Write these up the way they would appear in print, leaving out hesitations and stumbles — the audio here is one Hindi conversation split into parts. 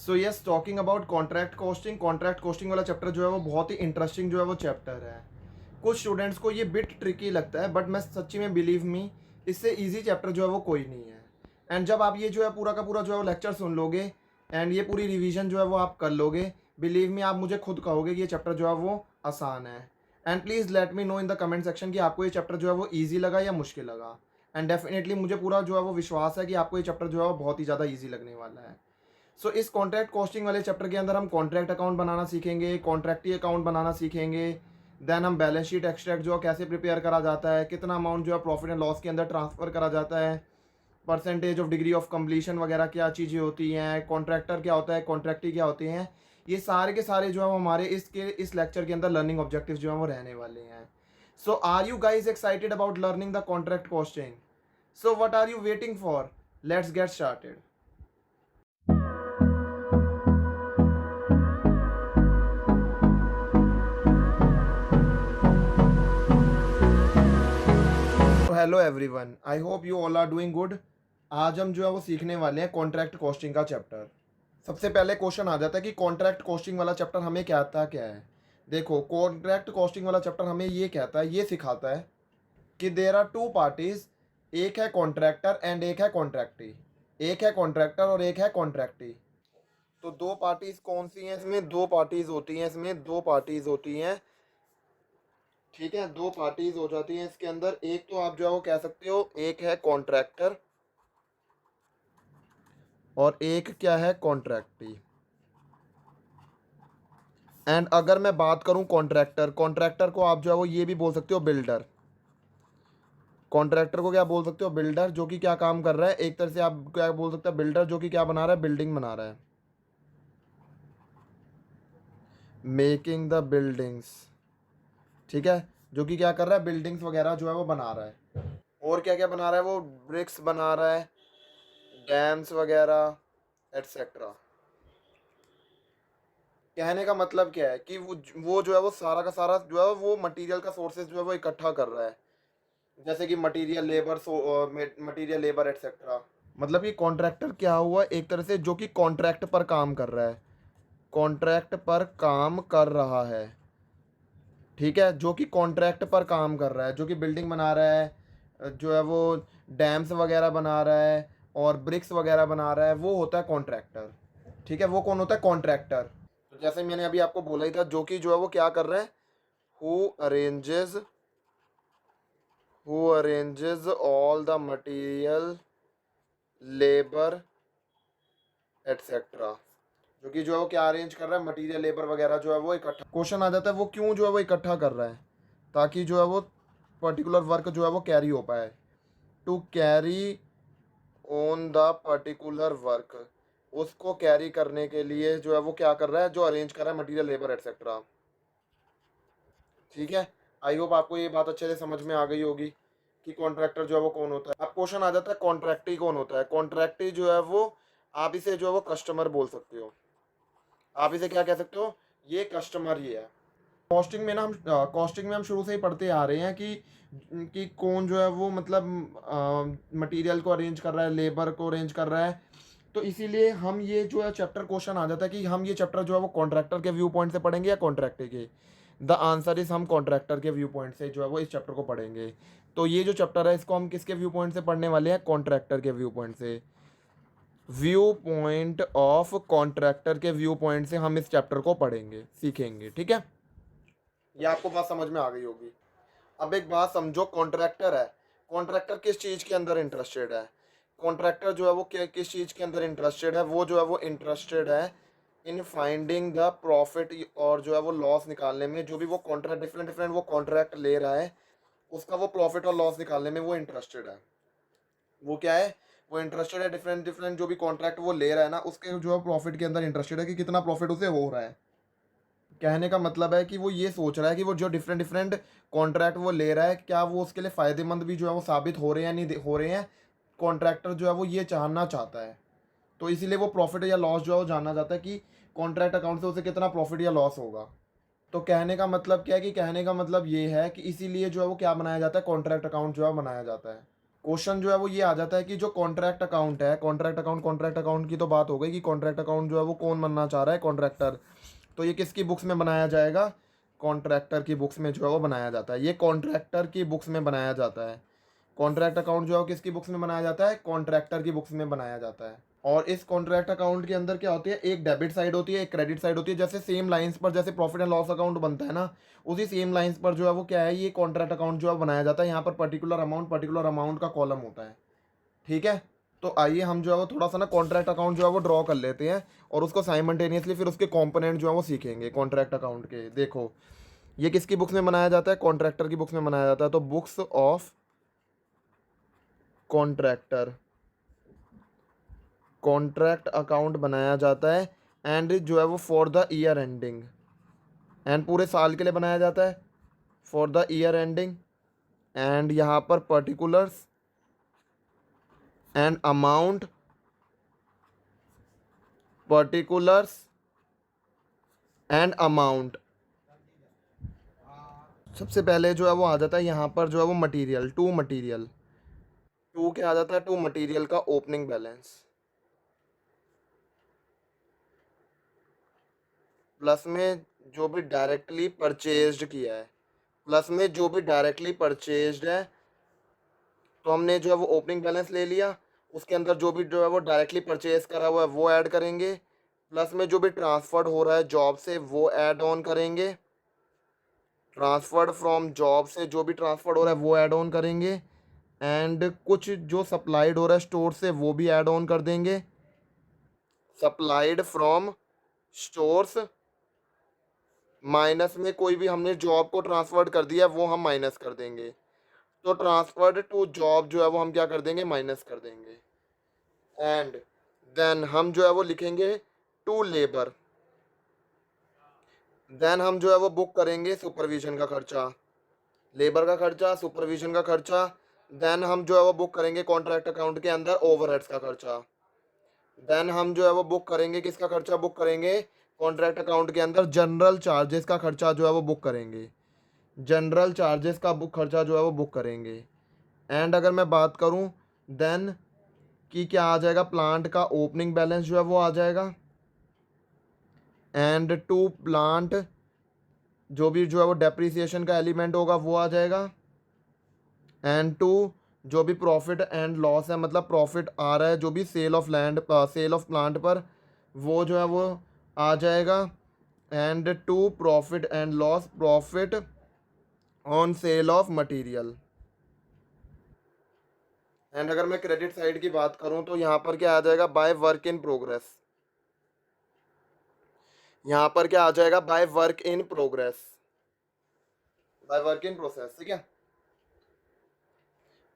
So yes, talking about contract costing वाला चैप्टर जो है वो बहुत ही इंटरेस्टिंग जो है वो चैप्टर है। कुछ स्टूडेंट्स को ये बिट ट्रिकी लगता है, बट मैं सच्ची में बिलीव मी, इससे इजी चैप्टर जो है वो कोई नहीं है। एंड जब आप ये जो है पूरा का पूरा जो है वो लेक्चर सुन लोगे एंड ये पूरी रिवीजन जो है वो आप कर लोगे, बिलीव मी आप मुझे खुद कहोगे कि ये चैप्टर जो है वो आसान है। And please let me know in the comment section कि आपको ये चैप्टर जो है वो ईजी लगा या मुश्किल लगा। एंड डेफिनेटली मुझे पूरा जो है वो विश्वास है कि आपको ये चैप्टर जो है वो बहुत ही ज़्यादा ईजी लगने वाला है। सो इस कॉन्ट्रैक्ट कॉस्टिंग वाले चैप्टर के अंदर हम कॉन्ट्रैक्ट अकाउंट बनाना सीखेंगे, कॉन्ट्रैक्टी अकाउंट बनाना सीखेंगे। देन हम बैलेंस शीट एक्सट्रैक्ट जो है कैसे प्रिपेयर करा जाता है, कितना अमाउंट जो है प्रॉफिट एंड लॉस के अंदर ट्रांसफ़र करा जाता है, percentage of degree of completion वगैरह क्या चीज़ें होती हैं, कॉन्ट्रैक्टर क्या होता है, कॉन्ट्रैक्टी क्या होती हैं, ये सारे के सारे जो है वो हमारे इस लेक्चर के अंदर लर्निंग ऑब्जेक्टिव्स जो है वो रहने वाले हैं। So are you guys excited about learning the contract costing? So what are you waiting for? Let's get started. Hello everyone, I hope you all are doing good. आज हम जो है वो सीखने वाले हैं कॉन्ट्रैक्ट कॉस्टिंग का चैप्टर। सबसे पहले क्वेश्चन आ जाता है कि कॉन्ट्रैक्ट कॉस्टिंग वाला चैप्टर हमें कहता क्या है। देखो, कॉन्ट्रैक्ट कॉस्टिंग वाला चैप्टर हमें ये कहता है, ये सिखाता है कि देयर आर टू पार्टीज, एक है कॉन्ट्रैक्टर एंड एक है कॉन्ट्रैक्टी। एक है कॉन्ट्रैक्टर और एक है कॉन्ट्रैक्टी। तो दो पार्टीज कौन सी हैं इसमें? दो पार्टीज होती हैं इसमें, दो पार्टीज होती हैं। ठीक है, दो पार्टीज हो जाती हैं इसके अंदर। एक तो आप जो है वो कह सकते हो, एक है कॉन्ट्रैक्टर और एक क्या है, कॉन्ट्रैक्टी। एंड अगर मैं बात करूं कॉन्ट्रैक्टर को आप जो है वो ये भी बोल सकते हो बिल्डर। कॉन्ट्रैक्टर को क्या बोल सकते हो? बिल्डर, जो कि क्या काम कर रहा है, एक तरह से आप क्या बोल सकते हो, बिल्डर जो कि क्या बना रहा है, बिल्डिंग बना रहा है, मेकिंग द बिल्डिंग्स। ठीक है, जो कि क्या कर रहा है, बिल्डिंग्स वगैरह जो है वो बना रहा है। और क्या क्या बना रहा है वो? ब्रिक्स बना रहा है, डैम्स वगैरह एटसेट्रा। कहने का मतलब क्या है कि वो जो है वो सारा का सारा जो है वो मटेरियल का सोर्सेज जो है वो इकट्ठा कर रहा है, जैसे कि मटेरियल लेबर एटसेट्रा। मतलब कि कॉन्ट्रैक्टर क्या हुआ, एक तरह से जो कि कॉन्ट्रैक्ट पर काम कर रहा है, कॉन्ट्रैक्ट पर काम कर रहा है। ठीक है, जो कि कॉन्ट्रैक्ट पर काम कर रहा है, जो कि बिल्डिंग बना रहा है, जो है वो डैम्स वगैरह बना रहा है और ब्रिक्स वगैरह बना रहा है, वो होता है कॉन्ट्रैक्टर। ठीक है, वो कौन होता है? कॉन्ट्रैक्टर। तो जैसे मैंने अभी आपको बोला ही था, जो कि जो है वो क्या कर रहे हैं, who arranges all the material, labour etcetera. जो कि जो है वो क्या अरेंज कर रहा है, मटेरियल लेबर वगैरह जो है वो इकट्ठा। क्वेश्चन आ जाता है वो क्यों जो है वो इकट्ठा कर रहा है? ताकि जो है वो पर्टिकुलर वर्क जो है वो कैरी हो पाए। To carry on the particular work, उसको कैरी करने के लिए जो है वो क्या कर रहा है, जो अरेंज कर रहा है मटेरियल लेबर एटसेट्रा। ठीक है, आई होप आपको ये बात अच्छे से समझ में आ गई होगी कि कॉन्ट्रैक्टर जो है वो कौन होता है। अब क्वेश्चन आ जाता है कॉन्ट्रैक्टी कौन होता है। कॉन्ट्रैक्टी जो है वो, आप इसे जो है वो कस्टमर बोल सकते हो। आप इसे क्या कह सकते हो? ये कस्टमर ही है। कॉस्टिंग में हम शुरू से ही पढ़ते आ रहे हैं कि कौन जो है वो मतलब मटेरियल को अरेंज कर रहा है, लेबर को अरेंज कर रहा है। तो इसीलिए हम ये जो है चैप्टर क्वेश्चन आ जाता है कि हम ये चैप्टर जो है वो कॉन्ट्रैक्टर के व्यू पॉइंट से पढ़ेंगे या कॉन्ट्रैक्टर के। द आंसर इज हम कॉन्ट्रैक्टर के व्यू पॉइंट से जो है वो इस चैप्टर को पढ़ेंगे। तो ये जो चैप्टर है इसको हम किसके व्यू पॉइंट से पढ़ने वाले हैं? कॉन्ट्रैक्टर के व्यू पॉइंट से। व्यू पॉइंट ऑफ कॉन्ट्रैक्टर के व्यू पॉइंट से हम इस चैप्टर को पढ़ेंगे, सीखेंगे। ठीक है, ये आपको बात समझ में आ गई होगी। अब एक बात समझो, कॉन्ट्रैक्टर है, कॉन्ट्रैक्टर किस चीज़ के अंदर इंटरेस्टेड है? कॉन्ट्रैक्टर जो है वो किस चीज़ के अंदर इंटरेस्टेड है? वो जो है वो इंटरेस्टेड है इन फाइंडिंग द प्रॉफिट और जो है वो लॉस निकालने में। जो भी वो कॉन्ट्रैक्ट डिफरेंट डिफरेंट वो कॉन्ट्रैक्ट ले रहा है, उसका वो प्रॉफिट और लॉस निकालने में वो इंटरेस्टेड है। वो क्या है? वो इंटरेस्टेड है डिफरेंट डिफरेंट जो भी कॉन्ट्रैक्ट वो ले रहा है ना, उसके जो है प्रॉफिट के अंदर इंटरेस्टेड है कि कितना प्रॉफिट उसे हो रहा है। कहने का मतलब है कि वो ये सोच रहा है कि वो जो डिफरेंट डिफरेंट कॉन्ट्रैक्ट वो ले रहा है, क्या वो उसके लिए फ़ायदेमंद भी जो है वो साबित हो रहे हैं या नहीं हो रहे हैं। कॉन्ट्रैक्टर जो है वो ये जानना चाहता है, तो इसीलिए वो प्रॉफिट या लॉस जो है वो जानना चाहता है कि कॉन्ट्रैक्ट अकाउंट से उसे कितना प्रॉफिट या लॉस होगा। तो कहने का मतलब क्या है कि कहने का मतलब ये है कि इसीलिए जो है वो क्या बनाया जाता है, कॉन्ट्रैक्ट अकाउंट जो है बनाया जाता है। क्वेश्चन जो है वो ये आ जाता है कि जो कॉन्ट्रैक्ट अकाउंट है, कॉन्ट्रैक्ट अकाउंट की तो बात हो गई कि कॉन्ट्रैक्ट अकाउंट जो है वो कौन बनना चाह रहा है, कॉन्ट्रैक्टर। तो ये किसकी बुक्स में बनाया जाएगा, कॉन्ट्रैक्टर की बुक्स में जो है वो बनाया जाता है, ये कॉन्ट्रैक्टर की बुक्स में बनाया जाता है। कॉन्ट्रैक्ट अकाउंट जो है वो किसकी बुक्स में बनाया जाता है, कॉन्ट्रैक्टर की बुक्स में बनाया जाता है। और इस कॉन्ट्रैक्ट अकाउंट के अंदर क्या होती है, एक डेबिट साइड होती है, एक क्रेडिट साइड होती है। जैसे सेम लाइंस पर जैसे प्रॉफिट एंड लॉस अकाउंट बनता है ना, उसी सेम लाइंस पर जो है वो क्या है, ये कॉन्ट्रैक्ट अकाउंट जो है बनाया जाता है। यहाँ पर पर्टिकुलर अमाउंट का कॉलम होता है। ठीक है, तो आइए हम जो है वो थोड़ा सा ना कॉन्ट्रैक्ट अकाउंट जो है वो ड्रॉ कर लेते हैं, और उसको साइमल्टेनियसली फिर उसके कंपोनेंट जो है वो सीखेंगे कॉन्ट्रैक्ट अकाउंट के। देखो ये किसकी बुक्स में बनाया जाता है, कॉन्ट्रैक्टर की बुक्स में बनाया जाता है। तो books of contractor, contract account बनाया जाता है। एंड जो है वो for the year ending, and पूरे साल के लिए बनाया जाता है, for the year ending. And यहाँ पर particulars and amount, particulars and amount. सबसे पहले जो है वो आ जाता है यहाँ पर जो है वो मटेरियल, टू मटेरियल, टू क्या आ जाता है, टू मटेरियल का ओपनिंग बैलेंस, प्लस में जो भी डायरेक्टली परचेज्ड किया है, प्लस में जो भी डायरेक्टली परचेज्ड है। तो हमने जो है वो ओपनिंग बैलेंस ले लिया, उसके अंदर जो भी जो है वो डायरेक्टली परचेज करा हुआ है वो ऐड करेंगे, प्लस में जो भी ट्रांसफर्ड हो रहा है जॉब से वो ऐड ऑन करेंगे, ट्रांसफर्ड फ्रॉम जॉब से जो भी ट्रांसफर्ड हो रहा है वो ऐड ऑन करेंगे, एंड कुछ जो सप्लाइड हो रहा है स्टोर से वो भी ऐड ऑन कर देंगे, सप्लाइड फ्रॉम स्टोर्स, माइनस में कोई भी हमने जॉब को ट्रांसफर्ड कर दिया वो हम माइनस कर देंगे। तो ट्रांसफर्ड टू जॉब जो है वो हम क्या कर देंगे, माइनस कर देंगे। एंड देन हम जो है वो लिखेंगे टू लेबर, देन हम जो है वो बुक करेंगे सुपरविजन का खर्चा, लेबर का खर्चा, सुपरविजन का खर्चा। देन हम जो है वो बुक करेंगे कॉन्ट्रैक्ट अकाउंट के अंदर ओवरहेड्स का खर्चा। देन हम जो है वो बुक करेंगे किसका खर्चा, बुक करेंगे कॉन्ट्रैक्ट अकाउंट के अंदर जनरल चार्जेस का खर्चा जो है वो बुक करेंगे, जनरल चार्जेस का बुक खर्चा जो है वो बुक करेंगे। एंड अगर मैं बात करूं देन कि क्या आ जाएगा, प्लांट का ओपनिंग बैलेंस जो है वो आ जाएगा। एंड टू प्लांट जो भी जो है वो डेप्रिसिएशन का एलिमेंट होगा वो आ जाएगा। एंड टू जो भी प्रॉफिट एंड लॉस है, मतलब प्रॉफिट आ रहा है जो भी sale of land, sale of plant पर, वो जो है वो आ जाएगा। And to profit and loss, profit on sale of material. And अगर मैं क्रेडिट साइड की बात करूं तो यहाँ पर क्या आ जाएगा, बाय वर्क इन प्रोग्रेस, यहाँ पर क्या आ जाएगा, by work in progress, by work in process. ठीक है,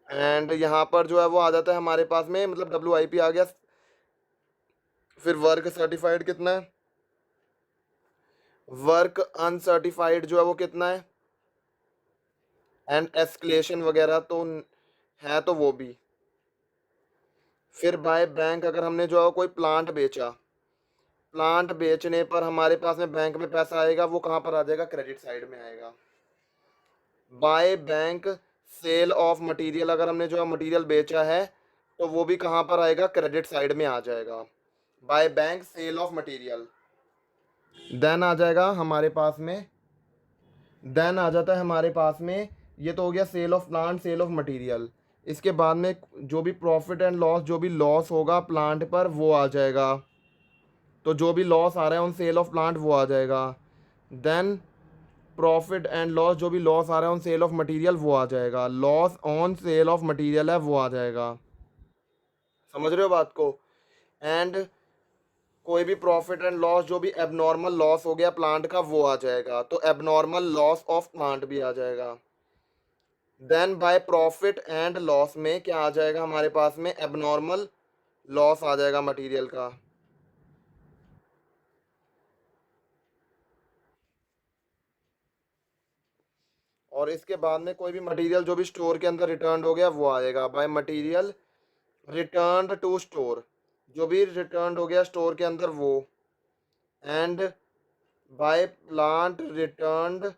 एंड यहाँ पर जो है वो आ जाता है हमारे पास में, मतलब WIP आ गया। फिर वर्क सर्टिफाइड कितना है, वर्क अनसर्टिफाइड जो है वो कितना है, एंड एस्केलेशन वगैरह तो है तो वो भी। फिर बाय बैंक अगर हमने जो है कोई प्लांट बेचा, प्लांट बेचने पर हमारे पास में बैंक में पैसा आएगा, वो कहाँ पर आ जाएगा, क्रेडिट साइड में आएगा। By bank sale of material, अगर हमने जो है मटेरियल बेचा है तो वो भी कहाँ पर आएगा, क्रेडिट साइड में आ जाएगा, by bank sale of material. Then आ जाएगा हमारे पास में, देन आ जाता है हमारे पास में, ये तो हो गया sale of plant, sale of material. इसके बाद में जो भी प्रॉफिट एंड लॉस, जो भी लॉस होगा प्लांट पर वो आ जाएगा। तो जो भी लॉस आ रहा है ऑन सेल ऑफ प्लांट वो आ जाएगा। देन प्रॉफिट एंड लॉस, जो भी लॉस आ रहा है ऑन सेल ऑफ मटेरियल वो आ जाएगा, loss on sale of material है वो आ जाएगा। समझ रहे हो बात को। एंड कोई भी प्रॉफिट एंड लॉस, जो भी एबनॉर्मल लॉस हो गया प्लांट का वो आ जाएगा, तो एबनॉर्मल लॉस ऑफ प्लांट भी आ जाएगा। Then by profit and loss में क्या आ जाएगा हमारे पास में, एबनॉर्मल लॉस आ जाएगा मटेरियल का। और इसके बाद में कोई भी मटेरियल जो भी स्टोर के अंदर रिटर्न हो गया वो आएगा, by material return to store, जो भी रिटर्न हो गया स्टोर के अंदर वो। And by plant return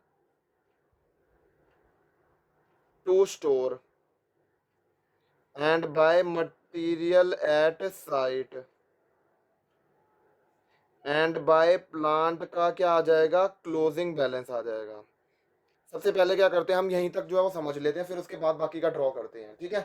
to store, and by material at site, and by plant का क्या आ जाएगा, क्लोजिंग बैलेंस आ जाएगा। सबसे पहले क्या करते हैं हम यहीं तक जो है वो समझ लेते हैं, फिर उसके बाद बाकी का ड्रॉ करते हैं, ठीक है।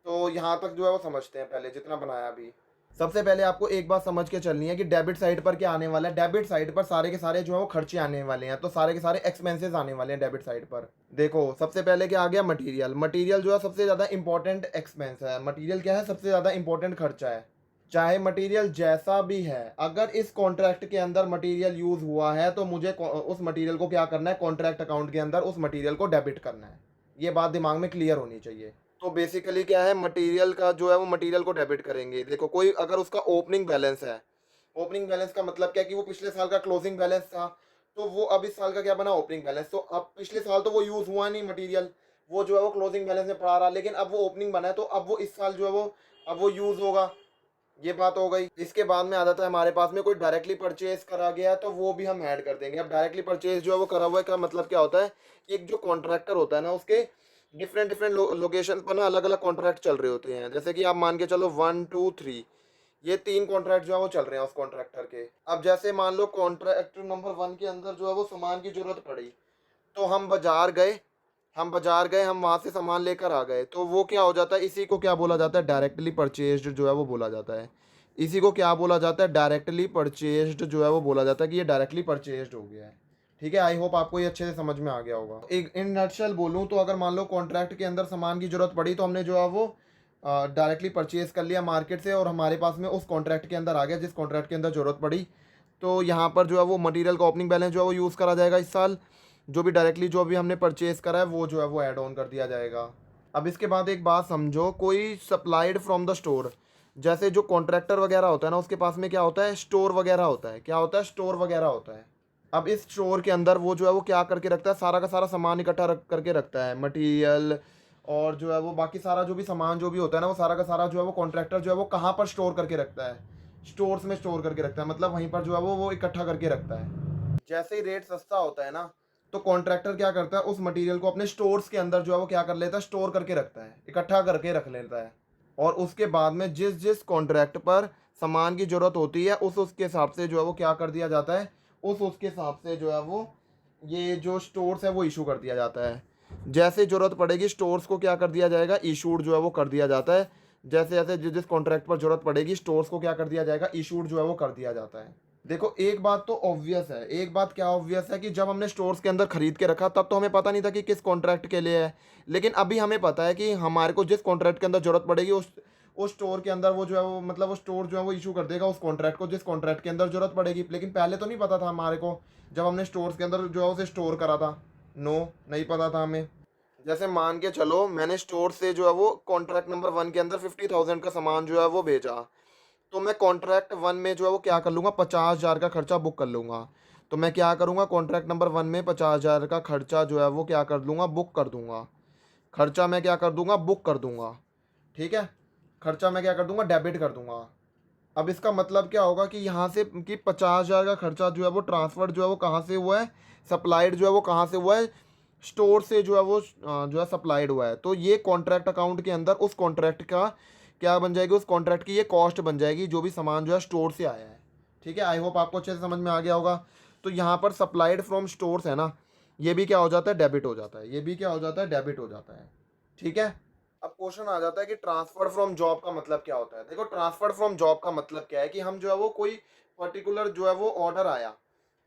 तो यहाँ तक जो है वो समझते हैं पहले जितना बनाया अभी। सबसे पहले आपको एक बात समझ के चलनी है कि डेबिट साइड पर क्या आने वाला है। डेबिट साइड पर सारे के सारे जो है वो खर्चे आने वाले हैं, तो सारे के सारे एक्सपेंसेस आने वाले हैं डेबिट साइड पर। देखो सबसे पहले क्या आ गया, मटेरियल। मटेरियल जो है सबसे ज़्यादा इंपॉर्टेंट एक्सपेंस है। मटेरियल क्या है, सबसे ज़्यादा इंपॉर्टेंट खर्चा है। चाहे मटेरियल जैसा भी है, अगर इस कॉन्ट्रैक्ट के अंदर मटेरियल यूज़ हुआ है तो मुझे उस मटेरियल को क्या करना है, कॉन्ट्रैक्ट अकाउंट के अंदर उस मटेरियल को डेबिट करना है। ये बात दिमाग में क्लियर होनी चाहिए। तो बेसिकली क्या है, मटेरियल का जो है वो मटेरियल को डेबिट करेंगे। देखो कोई अगर उसका ओपनिंग बैलेंस है, ओपनिंग बैलेंस का मतलब क्या है कि वो पिछले साल का क्लोजिंग बैलेंस था, तो वो अब इस साल का क्या बना, ओपनिंग बैलेंस। तो अब पिछले साल तो वो यूज़ हुआ नहीं मटेरियल, वो जो है वो क्लोजिंग बैलेंस में पड़ा रहा, लेकिन अब वो ओपनिंग बना है तो अब वो इस साल जो है वो अब वो यूज़ होगा। ये बात हो गई। इसके बाद में आ जाता है हमारे पास में कोई डायरेक्टली परचेज करा गया है, तो वो भी हम ऐड कर देंगे। अब डायरेक्टली परचेज जो है वो करा हुआ है का मतलब क्या होता है, एक जो कॉन्ट्रैक्टर होता है ना, उसके डिफरेंट डिफरेंट लोकेशन पर ना अलग अलग कॉन्ट्रैक्ट चल रहे होते हैं। जैसे कि आप मान के चलो 1 2 3, ये 3 कॉन्ट्रैक्ट जो है वो चल रहे हैं उस कॉन्ट्रैक्टर के। अब जैसे मान लो कॉन्ट्रैक्टर नंबर 1 के अंदर जो है वो सामान की जरूरत पड़ी, तो हम वहाँ से सामान लेकर आ गए, तो वो क्या हो जाता है, इसी को क्या बोला जाता है, डायरेक्टली परचेज्ड जो है वो बोला जाता है। इसी को क्या बोला जाता है, डायरेक्टली परचेज्ड जो है वो बोला जाता है कि ये डायरेक्टली परचेज्ड हो गया है। ठीक है, आई होप आपको ये अच्छे से समझ में आ गया होगा। एक इन नटशेल बोलूँ तो अगर मान लो कॉन्ट्रैक्ट के अंदर सामान की जरूरत पड़ी, तो हमने जो है वो डायरेक्टली परचेज कर लिया मार्केट से, और हमारे पास में उस कॉन्ट्रैक्ट के अंदर आ गया जिस कॉन्ट्रैक्ट के अंदर ज़रूरत पड़ी। तो यहाँ पर जो है वो मटेरियल का ओपनिंग बैलेंस जो है वो यूज़ करा जाएगा इस साल। जो भी डायरेक्टली जो भी हमने परचेज करा है वो जो है वो ऐड ऑन कर दिया जाएगा। अब इसके बाद एक बात समझो, कोई सप्लाइड फ्रॉम द स्टोर, जैसे जो कॉन्ट्रैक्टर वगैरह होता है ना, उसके पास में क्या होता है, स्टोर वगैरह होता है। क्या होता है, स्टोर वगैरह होता है। अब इस स्टोर के अंदर वो जो है वो क्या करके रखता है, सारा का सारा सामान इकट्ठा रख करके रखता है, मटेरियल और जो है वो बाकी सारा जो भी सामान जो भी होता है ना, वो सारा का सारा जो है वो कॉन्ट्रैक्टर जो है वो कहाँ पर स्टोर करके रखता है, स्टोर्स में स्टोर करके रखता है। मतलब वहीं पर जो है वो इकट्ठा करके रखता है। जैसे ही रेट सस्ता होता है ना, तो कॉन्ट्रैक्टर क्या करता है, उस मटेरियल को अपने स्टोर्स के अंदर जो है वो क्या कर लेता है, स्टोर करके रखता है, इकट्ठा करके रख लेता है। और उसके बाद में जिस जिस कॉन्ट्रैक्ट पर सामान की ज़रूरत होती है, उसके हिसाब से जो है वो क्या कर दिया जाता है, उसके हिसाब से जो है वो ये जो स्टोर्स है वो इशू कर दिया जाता है। जैसे ज़रूरत पड़ेगी स्टोर्स को क्या कर दिया जाएगा, इशूड जो है वो कर दिया जाता है। जैसे जैसे जिस जिस कॉन्ट्रैक्ट पर ज़रूरत पड़ेगी स्टोर्स को क्या कर दिया जाएगा, इशूड जो है वो कर दिया जाता है। देखो एक बात तो ऑब्वियस है, एक बात क्या ऑब्वियस है कि जब हमने स्टोर्स के अंदर खरीद के रखा तब तो हमें पता नहीं था कि किस कॉन्ट्रैक्ट के लिए है। लेकिन अभी हमें पता है कि हमारे को जिस कॉन्ट्रैक्ट के अंदर ज़रूरत पड़ेगी उस स्टोर के अंदर वो जो है वो मतलब वो स्टोर जो है वो इशू कर देगा उस कॉन्ट्रैक्ट को जिस कॉन्ट्रैक्ट के अंदर ज़रूरत पड़ेगी। लेकिन पहले तो नहीं पता था हमारे को, जब हमने स्टोर्स के अंदर जो है उसे स्टोर करा था। नो, नहीं पता था हमें। जैसे मान के चलो मैंने स्टोर से जो है वो कॉन्ट्रैक्ट नंबर 1 के अंदर 50,000 का सामान जो है वो भेजा, तो मैं कॉन्ट्रैक्ट 1 में जो है वो क्या कर लूँगा, 50,000 का खर्चा बुक कर लूँगा। तो मैं क्या करूँगा, कॉन्ट्रैक्ट नंबर 1 में 50,000 का खर्चा जो है वो क्या कर लूँगा, बुक कर दूँगा। खर्चा मैं क्या कर दूँगा, बुक कर दूँगा। ठीक है, खर्चा मैं क्या कर दूँगा, डेबिट कर दूँगा। अब इसका मतलब क्या होगा कि यहाँ से कि 50,000 का खर्चा जो है वो ट्रांसफ़र जो है वो कहाँ से हुआ है, सप्लाइड जो है वो कहाँ से हुआ है, स्टोर से जो है वो जो है सप्लाइड हुआ है। तो ये कॉन्ट्रैक्ट अकाउंट के अंदर उस कॉन्ट्रैक्ट का क्या बन जाएगी, उस कॉन्ट्रैक्ट की ये कॉस्ट बन जाएगी जो भी सामान जो है स्टोर से आया है। ठीक है, आई होप आपको अच्छे से समझ में आ गया होगा। तो यहाँ पर सप्लाइड फ्रॉम स्टोर्स है ना, ये भी क्या हो जाता है, डेबिट हो जाता है। ये भी क्या हो जाता है, डेबिट हो जाता है। ठीक है। अब क्वेश्चन आ जाता है कि ट्रांसफर फ्रॉम जॉब का मतलब क्या होता है। देखो ट्रांसफर फ्रॉम जॉब का मतलब क्या है कि हम जो है वो कोई पर्टिकुलर जो है वो ऑर्डर आया,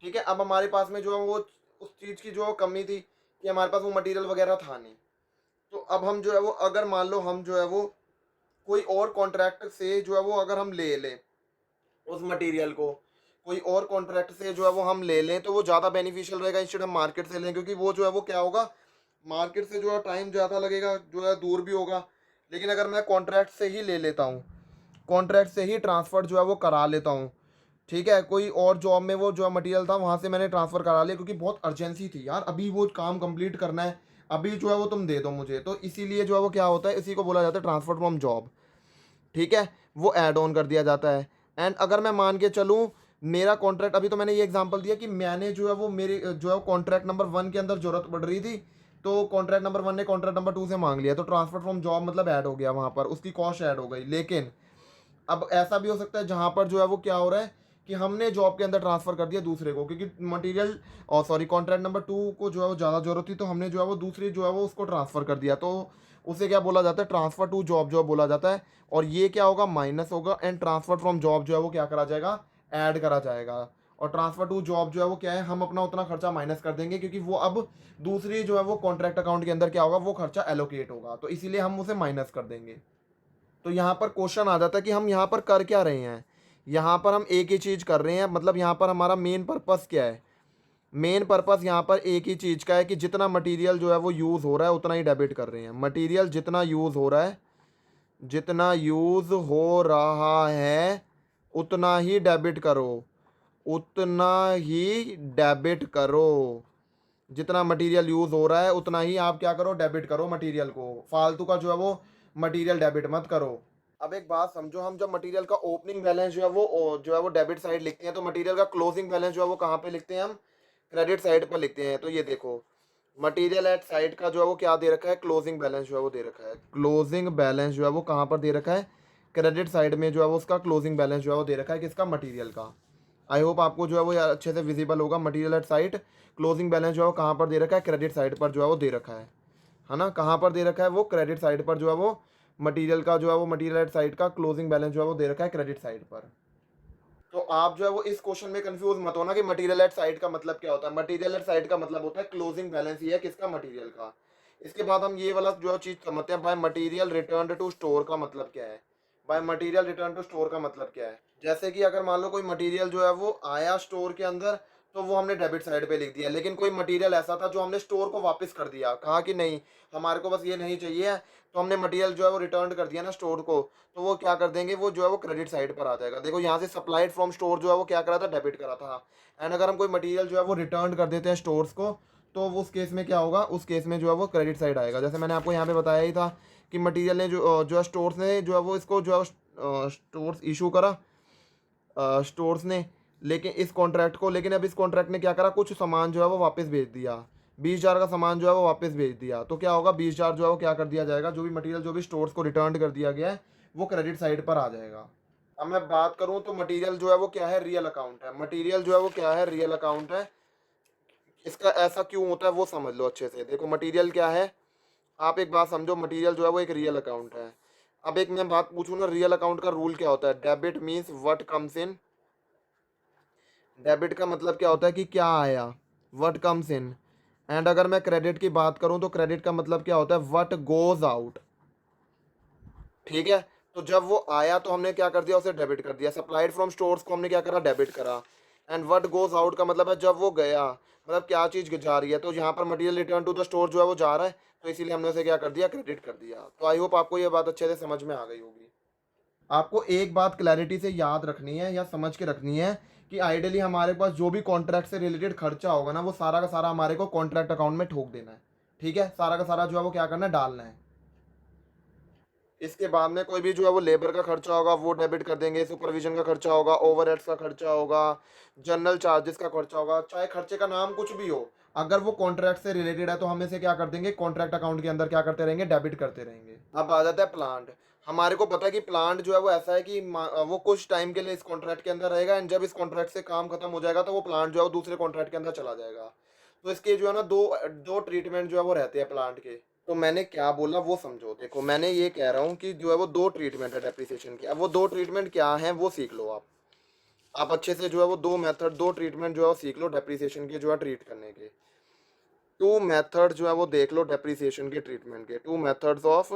ठीक है, अब हमारे पास में जो है वो उस चीज़ की जो कमी थी कि हमारे पास वो मटेरियल वगैरह था नहीं। तो अब हम जो है वो अगर मान लो हम जो है वो कोई और कॉन्ट्रैक्ट से जो है वो अगर हम ले लें उस मटेरियल को, कोई और कॉन्ट्रैक्ट से जो है वो हम ले लें, तो वो ज़्यादा बेनिफिशियल रहेगा इंस्टेड हम मार्केट से लें। क्योंकि वो जो है वो क्या होगा, मार्केट से जो है टाइम ज़्यादा लगेगा, जो है दूर भी होगा। लेकिन अगर मैं कॉन्ट्रैक्ट से ही ले लेता हूँ, कॉन्ट्रैक्ट से ही ट्रांसफ़र जो है वो करा लेता हूँ, ठीक है, कोई और जॉब में वो जो मटेरियल था वहाँ से मैंने ट्रांसफ़र करा लिया क्योंकि बहुत अर्जेंसी थी यार, अभी वो काम कंप्लीट करना है, अभी जो है वो तुम दे दो मुझे, तो इसीलिए जो है वो क्या होता है, इसी को बोला जाता है ट्रांसफ़र फ्रॉम जॉब। ठीक है, वो ऐड ऑन कर दिया जाता है। एंड अगर मैं मान के चलूँ मेरा कॉन्ट्रैक्ट, अभी तो मैंने ये एग्जांपल दिया कि मैंने जो है वो मेरे जो है कॉन्ट्रैक्ट नंबर 1 के अंदर ज़रूरत पड़ रही थी, तो कॉन्ट्रैक्ट नंबर 1 ने कॉन्ट्रैक्ट नंबर 2 से मांग लिया, तो ट्रांसफर फ्रॉम जॉब मतलब ऐड हो गया, वहाँ पर उसकी कॉस्ट ऐड हो गई। लेकिन अब ऐसा भी हो सकता है जहाँ पर जो है वो क्या हो रहा है कि हमने जॉब के अंदर ट्रांसफर कर दिया दूसरे को, क्योंकि मटेरियल और सॉरी कॉन्ट्रैक्ट नंबर 2 को जो है वो ज़्यादा जरूरत थी, तो हमने जो है वो दूसरी जो है वो उसको ट्रांसफर कर दिया, तो उसे क्या बोला जाता है, ट्रांसफर टू जॉब जॉब बोला जाता है। और ये क्या होगा, माइनस होगा, एंड ट्रांसफर फ्रॉम जॉब जो है वो क्या करा जाएगा, ऐड करा जाएगा। और ट्रांसफर टू जॉब जो है वो क्या है, हम अपना उतना खर्चा माइनस कर देंगे, क्योंकि वो अब दूसरी जो है वो कॉन्ट्रैक्ट अकाउंट के अंदर क्या होगा, वो खर्चा एलोकेट होगा, तो इसीलिए हम उसे माइनस कर देंगे। तो यहाँ पर क्वेश्चन आ जाता है कि हम यहाँ पर कर क्या रहे हैं, यहाँ पर हम एक ही चीज़ कर रहे हैं, मतलब यहाँ पर हमारा मेन पर्पस क्या है, मेन पर्पस यहाँ पर एक ही चीज़ का है कि जितना मटेरियल जो है वो यूज़ हो रहा है उतना ही डेबिट कर रहे हैं। मटेरियल जितना यूज़ हो रहा है, जितना यूज़ हो रहा है उतना ही डेबिट करो, उतना ही डेबिट करो। जितना मटेरियल यूज़ हो रहा है उतना ही आप क्या करो, डेबिट करो मटेरियल को, फालतू का जो है वो मटेरियल डेबिट मत करो। अब एक बात समझो, हम जब मटेरियल का ओपनिंग बैलेंस जो है वो डेबिट साइड लिखते हैं, तो मटेरियल का क्लोजिंग बैलेंस जो है वो कहाँ पे लिखते हैं, हम क्रेडिट साइड पर लिखते हैं। तो ये देखो, मटेरियल एट साइड का जो है वो क्या दे रखा है, क्लोजिंग बैलेंस जो है वो दे रखा है। क्लोजिंग बैलेंस जो है वो कहाँ पर दे रखा है, क्रेडिट साइड में जो है वो उसका क्लोजिंग बैलेंस जो है वो दे रखा है, किसका, मटेरियल का। आई होप आपको जो है वो यार अच्छे से विजिबल होगा। Material at side closing balance जो है वो कहाँ पर दे रखा है, क्रेडिट साइड पर जो है वो दे रखा है ना। कहाँ पर दे रखा है, वो क्रेडिट साइड पर जो है वो मटेरियल का जो है वो मटेरियल एट साइड का क्लोजिंग बैलेंस जो है वो दे रखा है क्रेडिट साइड पर। तो आप जो है वो इस क्वेश्चन में कंफ्यूज मत होना कि मटेरियल एट साइड का मतलब क्या होता है। मटेरियल एट साइड का मतलब होता है क्लोजिंग बैलेंस ही है, किसका, मटेरियल का। इसके बाद हम ये वाला जो चीज समझते हैं, by material return to store का मतलब क्या है। By material return to store का मतलब क्या है, जैसे कि अगर मान लो कोई मटेरियल जो है वो आया स्टोर के अंदर, तो वो हमने डेबिट साइड पे लिख दिया। लेकिन कोई मटेरियल ऐसा था जो हमने स्टोर को वापस कर दिया, कहा कि नहीं हमारे को बस ये नहीं चाहिए, तो हमने मटेरियल जो है वो रिटर्न कर दिया ना स्टोर को, तो वो क्या कर देंगे, वो जो है वो क्रेडिट साइड पर आ जाएगा। देखो यहाँ से सप्लाइड फ्रॉम स्टोर जो है वो क्या करा था, डेबिट करा था। एंड अगर हम कोई मटेरियल जो है वो रिटर्न कर देते हैं स्टोर्स को, तो वो उस केस में क्या होगा, उस केस में जो है वो क्रेडिट साइड आएगा। जैसे मैंने आपको यहाँ पे बताया ही था कि मटेरियल ने जो है स्टोर्स ने जो है वो इसको जो है स्टोर्स इशू करा, स्टोर्स ने, लेकिन इस कॉन्ट्रैक्ट को, लेकिन अब इस कॉन्ट्रैक्ट ने क्या करा, कुछ सामान जो है वो वापस भेज दिया, 20,000 का सामान जो है वो वापस भेज दिया। तो क्या होगा, 20,000 जो है वो क्या कर दिया जाएगा, जो भी मटेरियल जो भी स्टोर्स को रिटर्न कर दिया गया है वो क्रेडिट साइड पर आ जाएगा। अब मैं बात करूं तो मटेरियल जो है वो क्या है, रियल अकाउंट है। मटेरियल जो है वो क्या है, रियल अकाउंट है। इसका ऐसा क्यों होता है वो समझ लो अच्छे से। देखो मटेरियल क्या है, आप एक बात समझो, मटेरियल जो है वो एक रियल अकाउंट है। अब एक मैं बात पूछूं ना, रियल अकाउंट का रूल क्या होता है, debit means what comes in. Debit का मतलब क्या होता है कि क्या आया, व्हाट कम्स इन। एंड अगर मैं क्रेडिट की बात करूं तो क्रेडिट का मतलब क्या होता है, व्हाट गोज आउट। ठीक है, तो जब वो आया तो हमने क्या कर दिया, उसे डेबिट कर दिया। सप्लाइड फ्रॉम स्टोर्स को हमने क्या करा, डेबिट करा। एंड व्हाट गोज आउट का मतलब है जब वो गया, मतलब क्या चीज़ जा रही है, तो यहाँ पर material return to the store जो है वो जा रहा है, तो इसीलिए हमने उसे क्या कर दिया, क्रेडिट कर दिया। तो आई होप आपको ये बात अच्छे से समझ में आ गई होगी। आपको एक बात क्लैरिटी से याद रखनी है या समझ के रखनी है कि आइडियली हमारे पास जो भी कॉन्ट्रैक्ट से रिलेटेड खर्चा होगा ना, वो सारा का सारा हमारे को कॉन्ट्रैक्ट अकाउंट में ठोक देना है। ठीक है, सारा का सारा जो है वो क्या करना है, डालना है। इसके बाद में कोई भी जो है वो लेबर का खर्चा होगा वो डेबिट कर देंगे, सुपरविजन का खर्चा होगा, ओवरहेड्स का खर्चा होगा, जनरल चार्जेस का खर्चा होगा, चाहे खर्चे का नाम कुछ भी हो, अगर वो कॉन्ट्रैक्ट से रिलेटेड है तो हम इसे क्या कर देंगे, कॉन्ट्रैक्ट अकाउंट के अंदर क्या करते रहेंगे, डेबिट करते रहेंगे। अब आ जाता है प्लांट। हमारे को पता है कि प्लांट जो है वो ऐसा है कि वो कुछ टाइम के लिए इस कॉन्ट्रैक्ट के अंदर रहेगा, एंड जब इस कॉन्ट्रैक्ट से काम खत्म हो जाएगा तो वो प्लांट जो है वो दूसरे कॉन्ट्रैक्ट के अंदर चला जाएगा। तो इसके जो है ना दो दो ट्रीटमेंट जो है वो रहते हैं प्लांट के। तो मैंने क्या बोला वो समझो। देखो मैंने ये कह रहा हूँ कि जो है वो दो ट्रीटमेंट है डेप्रिसिएशन की। अब वो दो ट्रीटमेंट क्या है वो सीख लो आप अच्छे से जो है वो दो मेथड, दो ट्रीटमेंट जो है वो सीख लो डेप्रिसिएशन के, जो है ट्रीट करने के। टू मेथड जो है वो देख लो डेप्रिसिएशन के ट्रीटमेंट के, टू मेथड्स ऑफ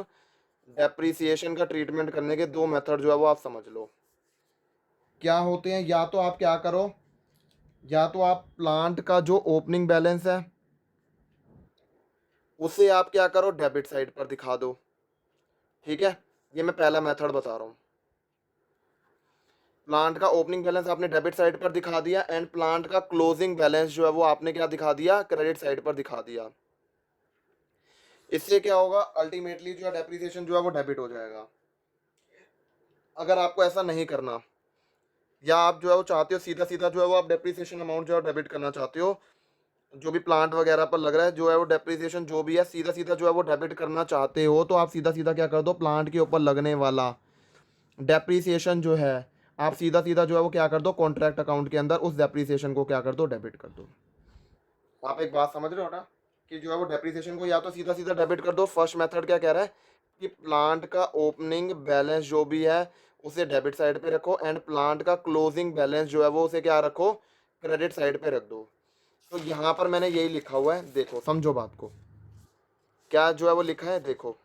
डेप्रिसिएशन का ट्रीटमेंट करने के दो मेथड जो है वो आप समझ लो क्या होते हैं। या तो आप क्या करो, या तो आप प्लांट का जो ओपनिंग बैलेंस है उसे आप क्या करो, डेबिट साइड पर दिखा दो। ठीक है, ये मैं पहला मेथड बता रहा हूँ। प्लांट का ओपनिंग बैलेंस आपने डेबिट साइड पर दिखा दिया, एंड प्लांट का क्लोजिंग बैलेंस जो है वो आपने क्या दिखा दिया, क्रेडिट साइड पर दिखा दिया। इससे क्या होगा, अल्टीमेटली जो है डेप्रिसिएशन जो है वो डेबिट हो जाएगा। अगर आपको ऐसा नहीं करना, या आप जो है वो चाहते हो सीधा सीधा जो है वो आप डेप्रिसिएशन अमाउंट जो है डेबिट करना चाहते हो, जो भी प्लांट वगैरह पर लग रहा है जो है वो डेप्रिसिएशन जो भी है सीधा सीधा जो है वो डेबिट करना चाहते हो तो आप सीधा सीधा क्या कर दो, प्लांट के ऊपर लगने वाला डेप्रिसिएशन जो है आप सीधा सीधा जो है वो क्या कर दो, कॉन्ट्रैक्ट अकाउंट के अंदर उस डेप्रिसिएशन को क्या कर दो, डेबिट कर दो। आप एक बात समझ रहे हो ना कि जो है वो डेप्रिसिएशन को या तो सीधा सीधा डेबिट कर दो। फर्स्ट मेथड क्या कह रहा है कि प्लांट का ओपनिंग बैलेंस जो भी है उसे डेबिट साइड पे रखो एंड प्लांट का क्लोजिंग बैलेंस जो है वो उसे क्या रखो, क्रेडिट साइड पे रख दो। तो यहाँ पर मैंने यही लिखा हुआ है, देखो समझो बात को, क्या जो है वो लिखा है, देखो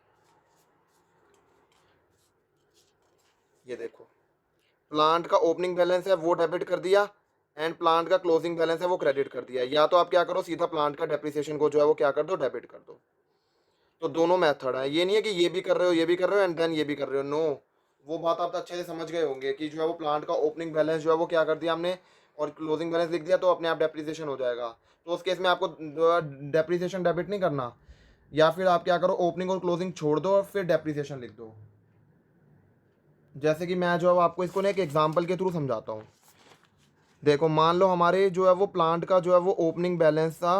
ये देखो, प्लांट का ओपनिंग बैलेंस है वो डेबिट कर दिया एंड प्लांट का क्लोजिंग बैलेंस है वो क्रेडिट कर दिया। या तो आप क्या करो, सीधा प्लांट का डेप्रिसिएशन को जो है वो क्या कर दो, डेबिट कर दो। तो दोनों मेथड है, ये नहीं है कि ये भी कर रहे हो ये भी कर रहे हो एंड देन ये भी कर रहे हो, नो। वो बात आप तो अच्छे से समझ गए होंगे कि जो है वो प्लांट का ओपनिंग बैलेंस जो है वो क्या कर दिया हमने और क्लोजिंग बैलेंस लिख दिया तो अपने आप डेप्रिसिएशन हो जाएगा। तो उस केस में आपको डेप्रिसिएशन डेबिट नहीं करना, या फिर आप क्या करो, ओपनिंग और क्लोजिंग छोड़ दो और फिर डेप्रिसिएशन लिख दो। जैसे कि मैं जो है आपको इसको ना एक एग्जांपल के थ्रू समझाता हूँ। देखो मान लो हमारे जो है वो प्लांट का जो है वो ओपनिंग बैलेंस था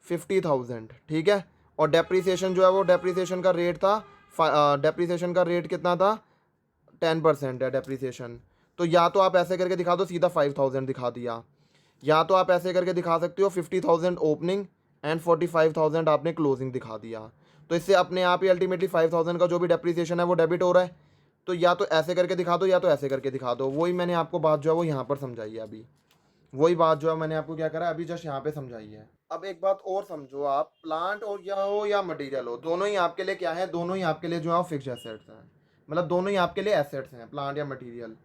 50,000, ठीक है, और डेप्रिसिएशन जो है वो डेप्रिसिएशन का रेट था, डेप्रिसिएशन का रेट कितना था, 10% है डेप्रिसिएशन। तो या तो आप ऐसे करके दिखा दो, सीधा 5,000 दिखा दिया, या तो आप ऐसे करके दिखा सकते हो 50,000 ओपनिंग एंड 45,000 आपने क्लोजिंग दिखा दिया। तो इससे अपने आप ही अल्टीमेटली 5,000 का जो भी डेप्रिसिएशन है वो डेबिट हो रहा है। तो या तो ऐसे करके दिखा दो या तो ऐसे करके दिखा दो, वही मैंने आपको बात जो है वो यहाँ पर समझाई है अभी, वही बात जो है मैंने आपको क्या करा अभी जस्ट यहाँ पे समझाई है। अब एक बात और समझो, आप प्लांट और या हो या मटेरियल हो, दोनों ही आपके लिए क्या है, दोनों ही आपके लिए जो है फिक्स एसेट्स हैं। मतलब दोनों ही आपके लिए एसेट्स हैं, प्लांट या मटेरियल,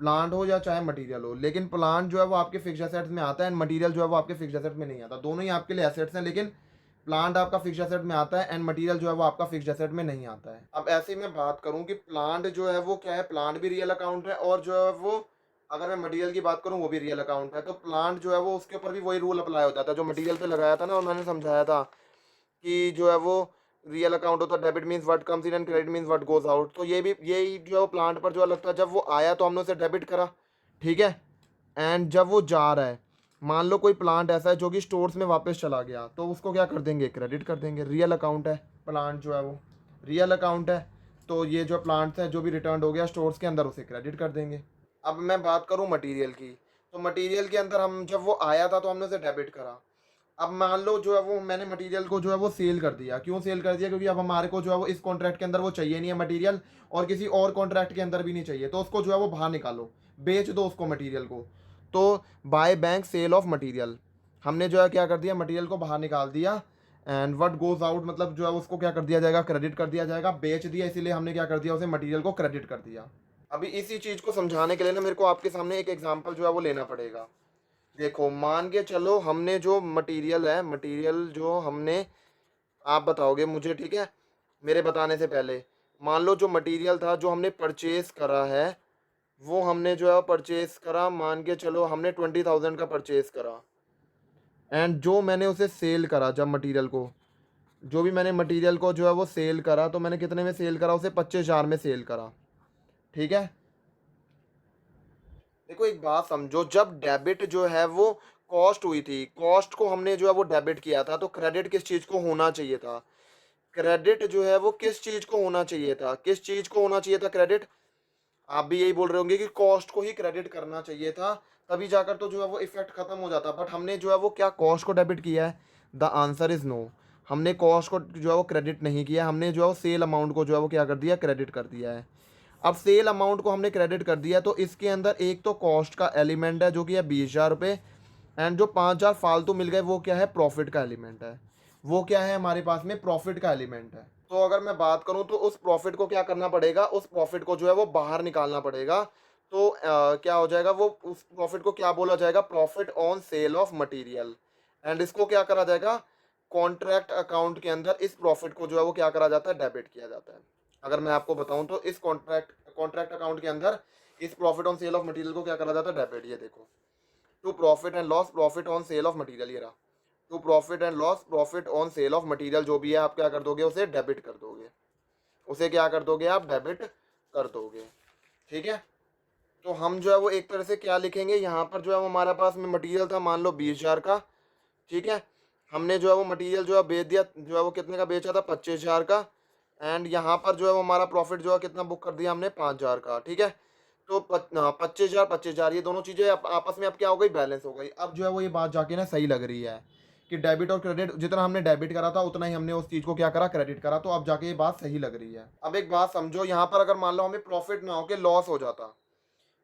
प्लांट हो या चाहे मटेरियल हो। लेकिन प्लांट जो है वो आपके फिक्स एसेट्स में आता है एंड मटेरियल जो है वो आपके फिक्स एसेट में नहीं आता। दोनों ही आपके लिए एसेट्स हैं लेकिन प्लांट आपका फिक्स एसेट में आता है एंड मटेरियल जो है वो आपका फिक्स एसेट में नहीं आता है। अब ऐसे ही मैं बात करूं कि प्लांट जो है वो क्या है, प्लांट भी रियल अकाउंट है और जो है वो अगर मैं मटेरियल की बात करूं वो भी रियल अकाउंट है। तो प्लांट जो है वो उसके ऊपर भी वही रूल अप्लाई होता था जो मटेरियल पे लगाया था ना, और मैंने समझाया था कि जो है वो रियल अकाउंट होता है, debit means what comes in and credit means what goes out. तो ये भी यही जो है वो प्लांट पर जो है लगता है, जब वो आया तो हमने उसे डेबिट करा, ठीक है, एंड जब वो जा रहा है, मान लो कोई प्लांट ऐसा है जो कि स्टोर्स में वापस चला गया तो उसको क्या कर देंगे, क्रेडिट कर देंगे। रियल अकाउंट है प्लांट जो है वो रियल अकाउंट है, तो ये जो प्लांट्स है जो भी रिटर्न हो गया स्टोर्स के अंदर उसे क्रेडिट कर देंगे। अब मैं बात करूँ मटेरियल की, तो मटेरियल के अंदर हम जब वो आया था तो हमने उसे डेबिट करा। अब मान लो जो है वो मैंने मटेरियल को जो है वो सेल कर दिया, क्यों सेल कर दिया, क्योंकि अब हमारे को जो है वो इस कॉन्ट्रैक्ट के अंदर वो चाहिए नहीं है मटेरियल और किसी और कॉन्ट्रैक्ट के अंदर भी नहीं चाहिए, तो उसको जो है वो बाहर निकालो, बेच दो उसको मटेरियल को। तो by bank sale of material, हमने जो है क्या कर दिया, मटेरियल को बाहर निकाल दिया एंड व्हाट गोज आउट मतलब जो है उसको क्या कर दिया जाएगा, क्रेडिट कर दिया जाएगा। बेच दिया इसीलिए हमने क्या कर दिया, उसे मटेरियल को क्रेडिट कर दिया। अभी इसी चीज़ को समझाने के लिए ना मेरे को आपके सामने एक एग्जांपल जो है वो लेना पड़ेगा। देखो मान के चलो हमने जो मटेरियल है, मटेरियल जो हमने, आप बताओगे मुझे, ठीक है, मेरे बताने से पहले, मान लो जो मटेरियल था जो हमने परचेज करा है वो हमने जो है परचेज करा, मान के चलो हमने 20,000 का परचेज करा एंड जो मैंने उसे सेल करा, जब मटेरियल को जो भी मैंने मटेरियल को जो है वो सेल करा तो मैंने कितने में सेल करा, उसे 25,000 में सेल करा, ठीक है। देखो एक बात समझो, जब डेबिट जो है वो कॉस्ट हुई थी, कॉस्ट को हमने जो है वो डेबिट किया था, तो क्रेडिट किस चीज़ को होना चाहिए था, क्रेडिट जो है वो किस चीज़ को होना चाहिए था, किस चीज़ को होना चाहिए था क्रेडिट। आप भी यही बोल रहे होंगे कि कॉस्ट को ही क्रेडिट करना चाहिए था, तभी जाकर तो जो है वो इफेक्ट खत्म हो जाता। बट हमने जो है वो क्या कॉस्ट को डेबिट किया है, द आंसर इज़ नो। हमने कॉस्ट को जो है वो क्रेडिट नहीं किया, हमने जो है वो सेल अमाउंट को जो है वो क्या कर दिया, क्रेडिट कर दिया है। अब सेल अमाउंट को हमने क्रेडिट कर दिया तो इसके अंदर एक तो कॉस्ट का एलिमेंट है जो कि है 20,000 रुपये एंड जो 5,000 फालतू मिल गए वो क्या है, प्रॉफिट का एलिमेंट है। वो क्या है हमारे पास में, प्रॉफिट का एलिमेंट है। तो अगर मैं बात करूं तो उस प्रॉफिट को क्या करना पड़ेगा, उस प्रॉफिट को जो है वो बाहर निकालना पड़ेगा। तो क्या हो जाएगा, वो उस प्रॉफिट को क्या बोला जाएगा, profit on sale of material. And इसको क्या करा जाएगा, कॉन्ट्रैक्ट अकाउंट के अंदर इस प्रॉफिट को जो है वो क्या करा जाता है, डेबिट किया जाता है। अगर मैं आपको बताऊं तो इस कॉन्ट्रैक्ट अकाउंट के अंदर इस profit on sale of material को क्या करा जाता है, डेबिट। ये देखो, to profit and loss, profit on sale of material, ये रहा, to profit and loss, profit on sale of material जो भी है आप क्या कर दोगे, उसे डेबिट कर दोगे, उसे क्या कर दोगे, आप डेबिट कर दोगे, ठीक है। तो हम जो है वो एक तरह से क्या लिखेंगे, यहाँ पर जो है वो हमारे पास में मटेरियल था मान लो 20,000 का, ठीक है, हमने जो है वो मटेरियल जो है बेच दिया, जो है वो कितने का बेचा था, 25,000 का। एंड यहाँ पर जो है वो हमारा प्रॉफिट जो है कितना बुक कर दिया हमने, 5,000 का। ठीक है, तो 25,000 ये दोनों चीज़ें आपस में अब क्या हो गई, बैलेंस हो गई। अब जो है वो ये बात जाके ना सही लग रही है कि डेबिट और क्रेडिट, जितना हमने डेबिट करा था उतना ही हमने उस चीज़ को क्या करा, क्रेडिट करा। तो अब जाके ये बात सही लग रही है। अब एक बात समझो, यहाँ पर अगर मान लो हमें प्रॉफिट ना हो के लॉस हो जाता,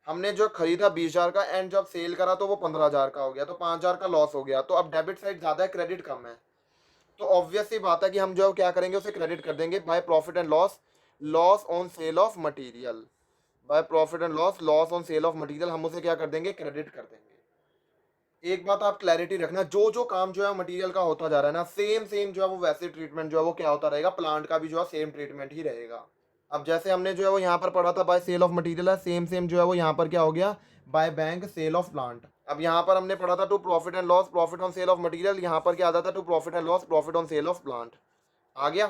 हमने जो खरीदा 20,000 का एंड जब सेल करा तो वो 15,000 का हो गया, तो 5,000 का लॉस हो गया। तो अब डेबिट साइड ज़्यादा है, क्रेडिट कम है, तो ऑब्वियस सी बात है कि हम जो क्या करेंगे, उसे क्रेडिट कर देंगे bye profit and loss, loss on sale of material. Bye profit and loss, loss on sale of material, हम उसे क्या कर देंगे, क्रेडिट कर देंगे। एक बात आप क्लैरिटी रखना, जो जो काम जो है मटेरियल का होता जा रहा है ना, सेम सेम जो है वो वैसे ट्रीटमेंट जो है वो क्या होता रहेगा, प्लांट का भी जो है सेम ट्रीटमेंट ही रहेगा। अब जैसे हमने जो है वो यहाँ पर पढ़ा था बाय सेल ऑफ मटेरियल है, सेम सेम जो है वो यहाँ पर क्या हो गया, by bank sale of plant. अब यहाँ पर हमने पढ़ा था to profit and loss, profit on sale of material, यहाँ पर क्या आता था, to profit and loss, profit on sale of plant. आ गया,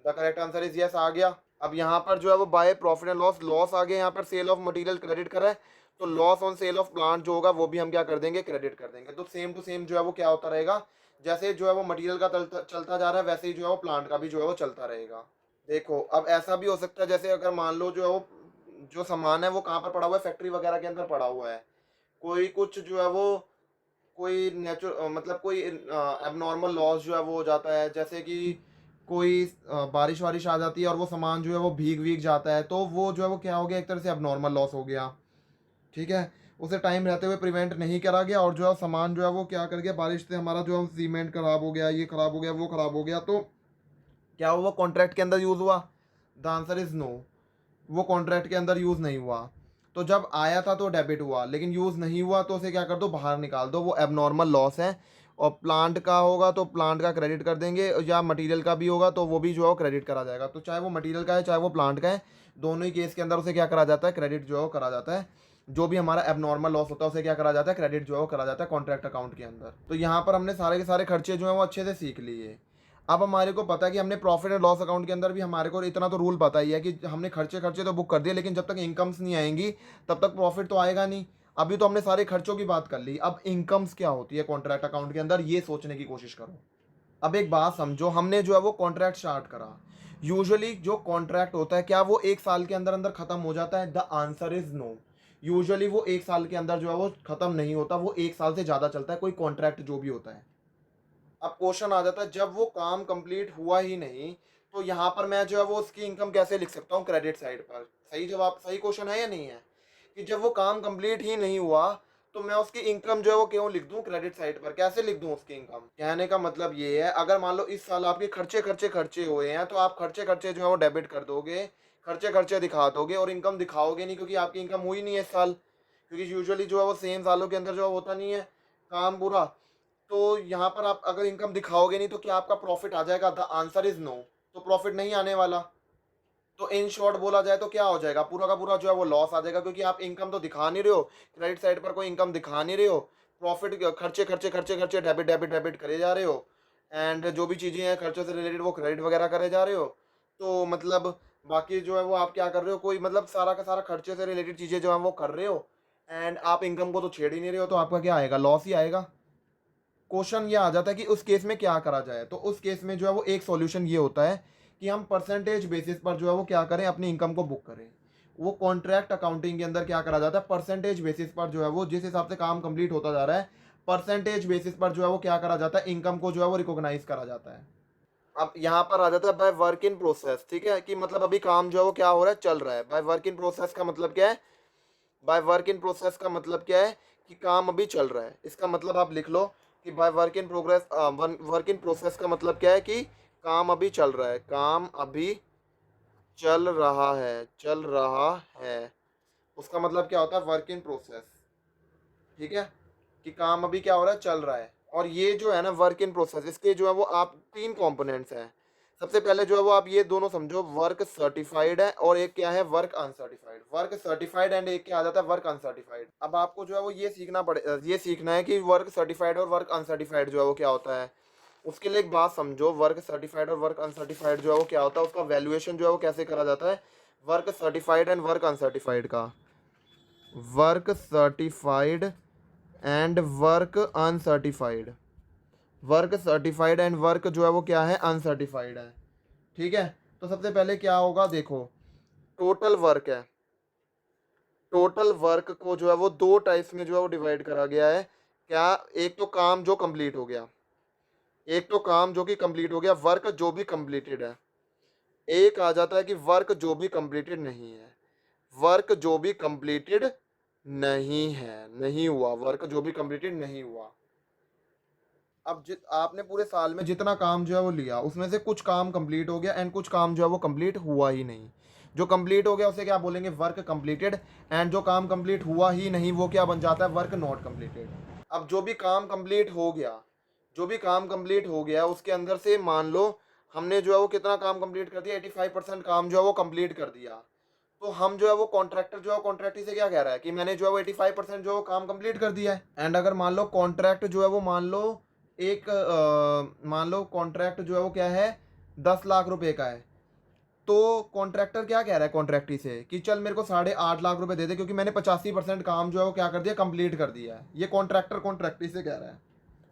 the correct answer is yes, आ गया। अब यहाँ पर जो है वो by profit and loss, loss आ गया, यहाँ पर सेल ऑफ मटेरियल क्रेडिट करा है, तो loss on sale of plant जो होगा वो भी हम क्या कर देंगे, क्रेडिट कर देंगे। तो सेम टू सेम जो है वो क्या होता रहेगा, जैसे जो है वो मटेरियल का चलता जा रहा है, वैसे ही जो है वो प्लांट का भी जो है वो चलता रहेगा। देखो अब ऐसा भी हो सकता है, जैसे अगर मान लो जो है वो जो सामान है वो कहाँ पर पड़ा हुआ है, फैक्ट्री वगैरह के अंदर पड़ा हुआ है, कोई कुछ जो है वो कोई नेचुरल मतलब कोई एबनॉर्मल लॉस जो है वो हो जाता है, जैसे कि कोई बारिश वारिश आ जाती है और वो सामान जो है वो भीग वीग जाता है, तो वो जो है वो क्या हो गया, एक तरह से एबनॉर्मल लॉस हो गया। ठीक है, उसे टाइम रहते हुए प्रिवेंट नहीं करा गया और जो है सामान जो है वो क्या कर गया, बारिश से हमारा जो है सीमेंट खराब हो गया, ये खराब हो गया, वो खराब हो गया, तो क्या हुआ, कॉन्ट्रैक्ट के अंदर यूज़ हुआ? द आंसर इज नो, वो कॉन्ट्रैक्ट के अंदर यूज़ नहीं हुआ। तो जब आया था तो डेबिट हुआ, लेकिन यूज़ नहीं हुआ तो उसे क्या कर दो, बाहर निकाल दो, वो एबनॉर्मल लॉस है। और प्लांट का होगा तो प्लांट का क्रेडिट कर देंगे, या मटेरियल का भी होगा तो वो भी जो है क्रेडिट करा जाएगा। तो चाहे वो मटेरियल का है चाहे वो प्लांट का है, दोनों ही केस के अंदर उसे क्या करा जाता है, क्रेडिट जो है वो करा जाता है। जो भी हमारा एबनॉर्मल लॉस होता है उसे क्या करा जाता है, क्रेडिट जो है वो करा जाता है कॉन्ट्रैक्ट अकाउंट के अंदर। तो यहाँ पर हमने सारे के सारे खर्चे जो हैं वो अच्छे से सीख लिए। अब हमारे को पता है कि हमने प्रॉफिट एंड लॉस अकाउंट के अंदर भी हमारे को इतना तो रूल पता ही है कि हमने खर्चे खर्चे तो बुक कर दिए, लेकिन जब तक इनकम्स नहीं आएंगी तब तक प्रॉफिट तो आएगा नहीं। अभी तो हमने सारे खर्चों की बात कर ली, अब इनकम्स क्या होती है कॉन्ट्रैक्ट अकाउंट के अंदर, ये सोचने की कोशिश करो। अब एक बात समझो, हमने जो है वो कॉन्ट्रैक्ट स्टार्ट करा, यूजुअली जो कॉन्ट्रैक्ट होता है क्या वो एक साल के अंदर अंदर खत्म हो जाता है? The answer is no. Usually वो एक साल के अंदर जो है वो खत्म नहीं होता, वो एक साल से ज़्यादा चलता है कोई कॉन्ट्रैक्ट जो भी होता है। अब क्वेश्चन आ जाता है, जब वो काम कंप्लीट हुआ ही नहीं तो यहाँ पर मैं जो है वो उसकी इनकम कैसे लिख सकता हूँ क्रेडिट साइड पर? सही जवाब, सही क्वेश्चन है या नहीं है, कि जब वो काम कंप्लीट ही नहीं हुआ तो मैं उसकी इनकम जो है वो क्यों लिख दूँ क्रेडिट साइड पर, कैसे लिख दूँ उसकी इनकम? कहने का मतलब ये है, अगर मान लो इस साल आपके खर्चे खर्चे खर्चे हुए हैं तो आप खर्चे खर्चे जो है वो डेबिट कर दोगे, खर्चे खर्चे दिखा दोगे और इनकम दिखाओगे नहीं, क्योंकि आपकी इनकम हुई नहीं है इस साल, क्योंकि यूजुअली जो है वो सेम सालों के अंदर जो है होता नहीं है काम पूरा। तो यहाँ पर आप अगर इनकम दिखाओगे नहीं तो क्या आपका प्रॉफिट आ जाएगा? द आंसर इज नो, तो प्रॉफिट नहीं आने वाला। तो इन शॉर्ट बोला जाए तो क्या हो जाएगा, पूरा का पूरा जो है वो लॉस आ जाएगा, क्योंकि आप इनकम तो दिखा नहीं रहे हो, क्रेडिट साइड पर कोई इनकम दिखा नहीं रहे हो, प्रॉफिट खर्चे खर्चे खर्चे खर्चे डेबिट डेबिट डेबिट करे जा रहे हो, एंड जो भी चीज़ें हैं खर्चों से रिलेटेड वो क्रेडिट वगैरह करे जा रहे हो। तो मतलब बाकी जो है वो आप क्या कर रहे हो, कोई मतलब सारा का सारा खर्चे से रिलेटेड चीज़ें जो है वो कर रहे हो, एंड आप इनकम को तो छेड़ ही नहीं रहे हो, तो आपका क्या आएगा, लॉस ही आएगा। क्वेश्चन ये आ जाता है कि उस केस में क्या करा जाए, तो उस केस में जो है वो एक सॉल्यूशन ये होता है कि हम परसेंटेज बेसिस पर जो है वो क्या करें, अपनी इनकम को बुक करें। वो कॉन्ट्रैक्ट अकाउंटिंग के अंदर क्या करा जाता है, परसेंटेज बेसिस पर जो है वो जिस हिसाब से काम कंप्लीट होता जा रहा है, परसेंटेज बेसिस पर जो है वो क्या करा जाता है, इनकम को जो है वो रिकॉग्नाइज करा जाता है। अब यहाँ पर आ जाता है बाय वर्क इन प्रोसेस, ठीक है, कि मतलब अभी काम जो है वो क्या हो रहा है, चल रहा है। बाय वर्क इन प्रोसेस का मतलब क्या है, बाय वर्क इन प्रोसेस का मतलब क्या है कि काम अभी चल रहा है। इसका मतलब आप लिख लो कि by work in progress, work in process का मतलब क्या है कि काम अभी चल रहा है, काम अभी चल रहा है, चल रहा है। उसका मतलब क्या होता है, वर्क इन प्रोसेस। ठीक है, कि काम अभी क्या हो रहा है, चल रहा है। और ये जो है ना वर्क इन प्रोसेस, इसके जो है वो आप तीन कंपोनेंट्स हैं। सबसे पहले जो है वो आप ये दोनों समझो, वर्क सर्टिफाइड है और एक क्या है, work uncertified. Work certified and एक क्या आ जाता है, वर्क अनसर्टिफाइड। अब आपको जो है वो ये सीखना है कि वर्क सर्टिफाइड और वर्क अनसर्टिफाइड जो है वो क्या होता है। उसके लिए एक बात समझो, वर्क सर्टिफाइड और वर्क अनसर्टिफाइड जो है वो क्या होता है, उसका वैल्यूएशन जो है वो कैसे करा जाता है, work certified and work uncertified का। Work certified and work uncertified, work certified and work जो है वो क्या है, अनसर्टिफाइड है। ठीक है, तो सबसे पहले क्या होगा, देखो टोटल वर्क है, टोटल वर्क को जो है वो दो टाइप्स में जो है वो डिवाइड करा गया है। क्या, एक तो काम जो कंप्लीट हो गया, एक तो काम जो कि कंप्लीट हो गया, वर्क जो भी कंप्लीटेड है। एक आ जाता है कि वर्क जो भी कंप्लीटेड नहीं है, वर्क जो भी कंप्लीटेड नहीं है, नहीं हुआ, वर्क जो भी कंप्लीटेड नहीं हुआ। अब जित आपने पूरे साल में जितना काम जो है वो लिया, उसमें से कुछ काम कंप्लीट हो गया एंड कुछ काम जो है वो कंप्लीट हुआ ही नहीं। जो कंप्लीट हो गया उसे क्या बोलेंगे, वर्क कंप्लीटेड। एंड जो काम कंप्लीट हुआ ही नहीं वो क्या बन जाता है, वर्क नॉट कंप्लीटेड। अब जो भी काम कंप्लीट हो गया, जो भी काम कंप्लीट हो गया उसके अंदर से मान लो हमने जो है वो कितना काम कंप्लीट कर दिया, 85% काम जो है वो कंप्लीट कर दिया। तो हम जो है वो कॉन्ट्रैक्टर जो है कॉन्ट्रैक्टी से क्या कह रहा है कि मैंने जो है वो 85% जो काम कंप्लीट कर दिया है। एंड अगर मान लो कॉन्ट्रैक्ट जो है वो मान लो कॉन्ट्रैक्ट जो है वो क्या है, 10 लाख रुपए का है। तो कॉन्ट्रैक्टर क्या कह रहा है कॉन्ट्रैक्टी से कि चल मेरे को 8.5 लाख रुपए दे दे, क्योंकि मैंने 85% काम जो है वो क्या कर दिया, कंप्लीट कर दिया है। ये कॉन्ट्रैक्टर कॉन्ट्रैक्टी से कह रहा है,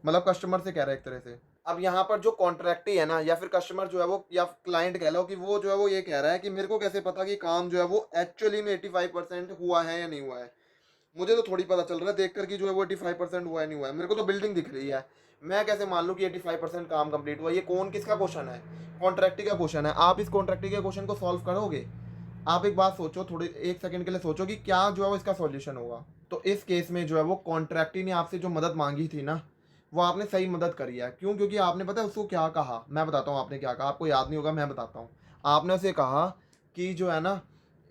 मतलब कस्टमर से कह रहा है एक तरह से। अब यहाँ पर जो कॉन्ट्रैक्टी है ना, या फिर कस्टमर जो है वो, या क्लाइंट कह लो, कि वो जो है वो ये कह रहा है कि मेरे को कैसे पता कि काम जो है वो एक्चुअली में 85% हुआ है या नहीं हुआ है। मुझे तो थोड़ी पता चल रहा है देख कर कि जो है वो 85% हुआ है नहीं हुआ है, मेरे को तो बिल्डिंग दिख रही है। मैं कैसे मान लूँ कि 85% काम कंप्लीट हुआ? ये कौन, किसका क्वेश्चन है, कॉन्ट्रैक्टी का क्वेश्चन है। आप इस कॉन्ट्रैक्टी के क्वेश्चन को सॉल्व करोगे? आप एक बात सोचो, थोड़ी एक सेकंड के लिए सोचो कि क्या जो है वो इसका सॉल्यूशन होगा। तो इस केस में जो है वो कॉन्ट्रैक्टी ने आपसे जो मदद मांगी थी ना, वो आपने सही मदद करी है। क्यों? क्योंकि आपने पता है उसको क्या कहा, मैं बताता हूँ आपने क्या कहा, आपको याद नहीं होगा, मैं बताता हूँ। आपने उसे कहा कि जो है ना,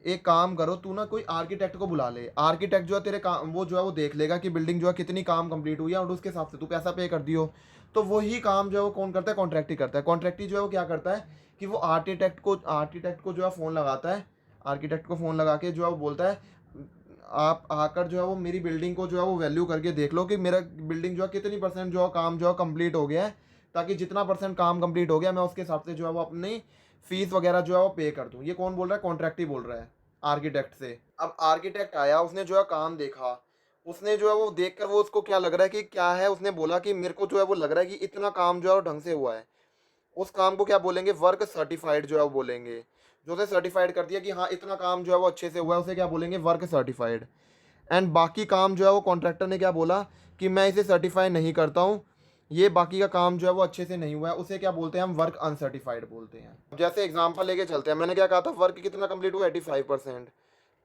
एक काम करो, तू ना कोई आर्किटेक्ट को बुला ले। आर्किटेक्ट जो है तेरे काम, वो जो है वो देख लेगा कि बिल्डिंग जो है कितनी काम कंप्लीट हुई है, और उसके हिसाब से तू पैसा पे कर दियो। तो वही काम जो है वो कौन करता है, कॉन्ट्रैक्ट ही करता है। कॉन्ट्रैक्ट जो है वो क्या करता है कि वो आर्किटेक्ट को जो है फ़ोन लगाता है, आर्किटेक्ट को फ़ोन लगा के जो है वो बोलता है, आप आकर जो है वो मेरी बिल्डिंग को जो है वो वैल्यू करके देख लो कि मेरा बिल्डिंग जो है कितनी परसेंट जो है काम जो है कंप्लीट हो गया है, ताकि जितना परसेंट काम कंप्लीट हो गया मैं उसके हिसाब से जो है वो अपनी फीस वगैरह जो है वो पे कर दूँ। ये कौन बोल रहा है? कॉन्ट्रैक्ट ही बोल रहा है आर्किटेक्ट से। अब आर्किटेक्ट आया, उसने जो है काम देखा, उसने जो है वो देख कर वो उसको क्या लग रहा है कि क्या है, उसने बोला कि मेरे को जो है वो लग रहा है कि इतना काम जो है वो ढंग से हुआ है। उस काम को क्या बोलेंगे? वर्क सर्टिफाइड जो है वो बोलेंगे। जो उसे सर्टिफाइड कर दिया कि हाँ इतना काम जो है वो अच्छे से हुआ है, उसे क्या बोलेंगे? Work certified. एंड बाकी काम जो है वो कॉन्ट्रैक्टर ने क्या बोला कि मैं इसे सर्टिफाई नहीं करता हूँ, ये बाकी का काम जो है वो अच्छे से नहीं हुआ है, उसे क्या बोलते हैं? हम वर्क अनसर्टिफाइड बोलते हैं। अब जैसे एग्जांपल लेके चलते हैं, मैंने क्या कहा था, वर्क कितना कंप्लीट हुआ? 85%।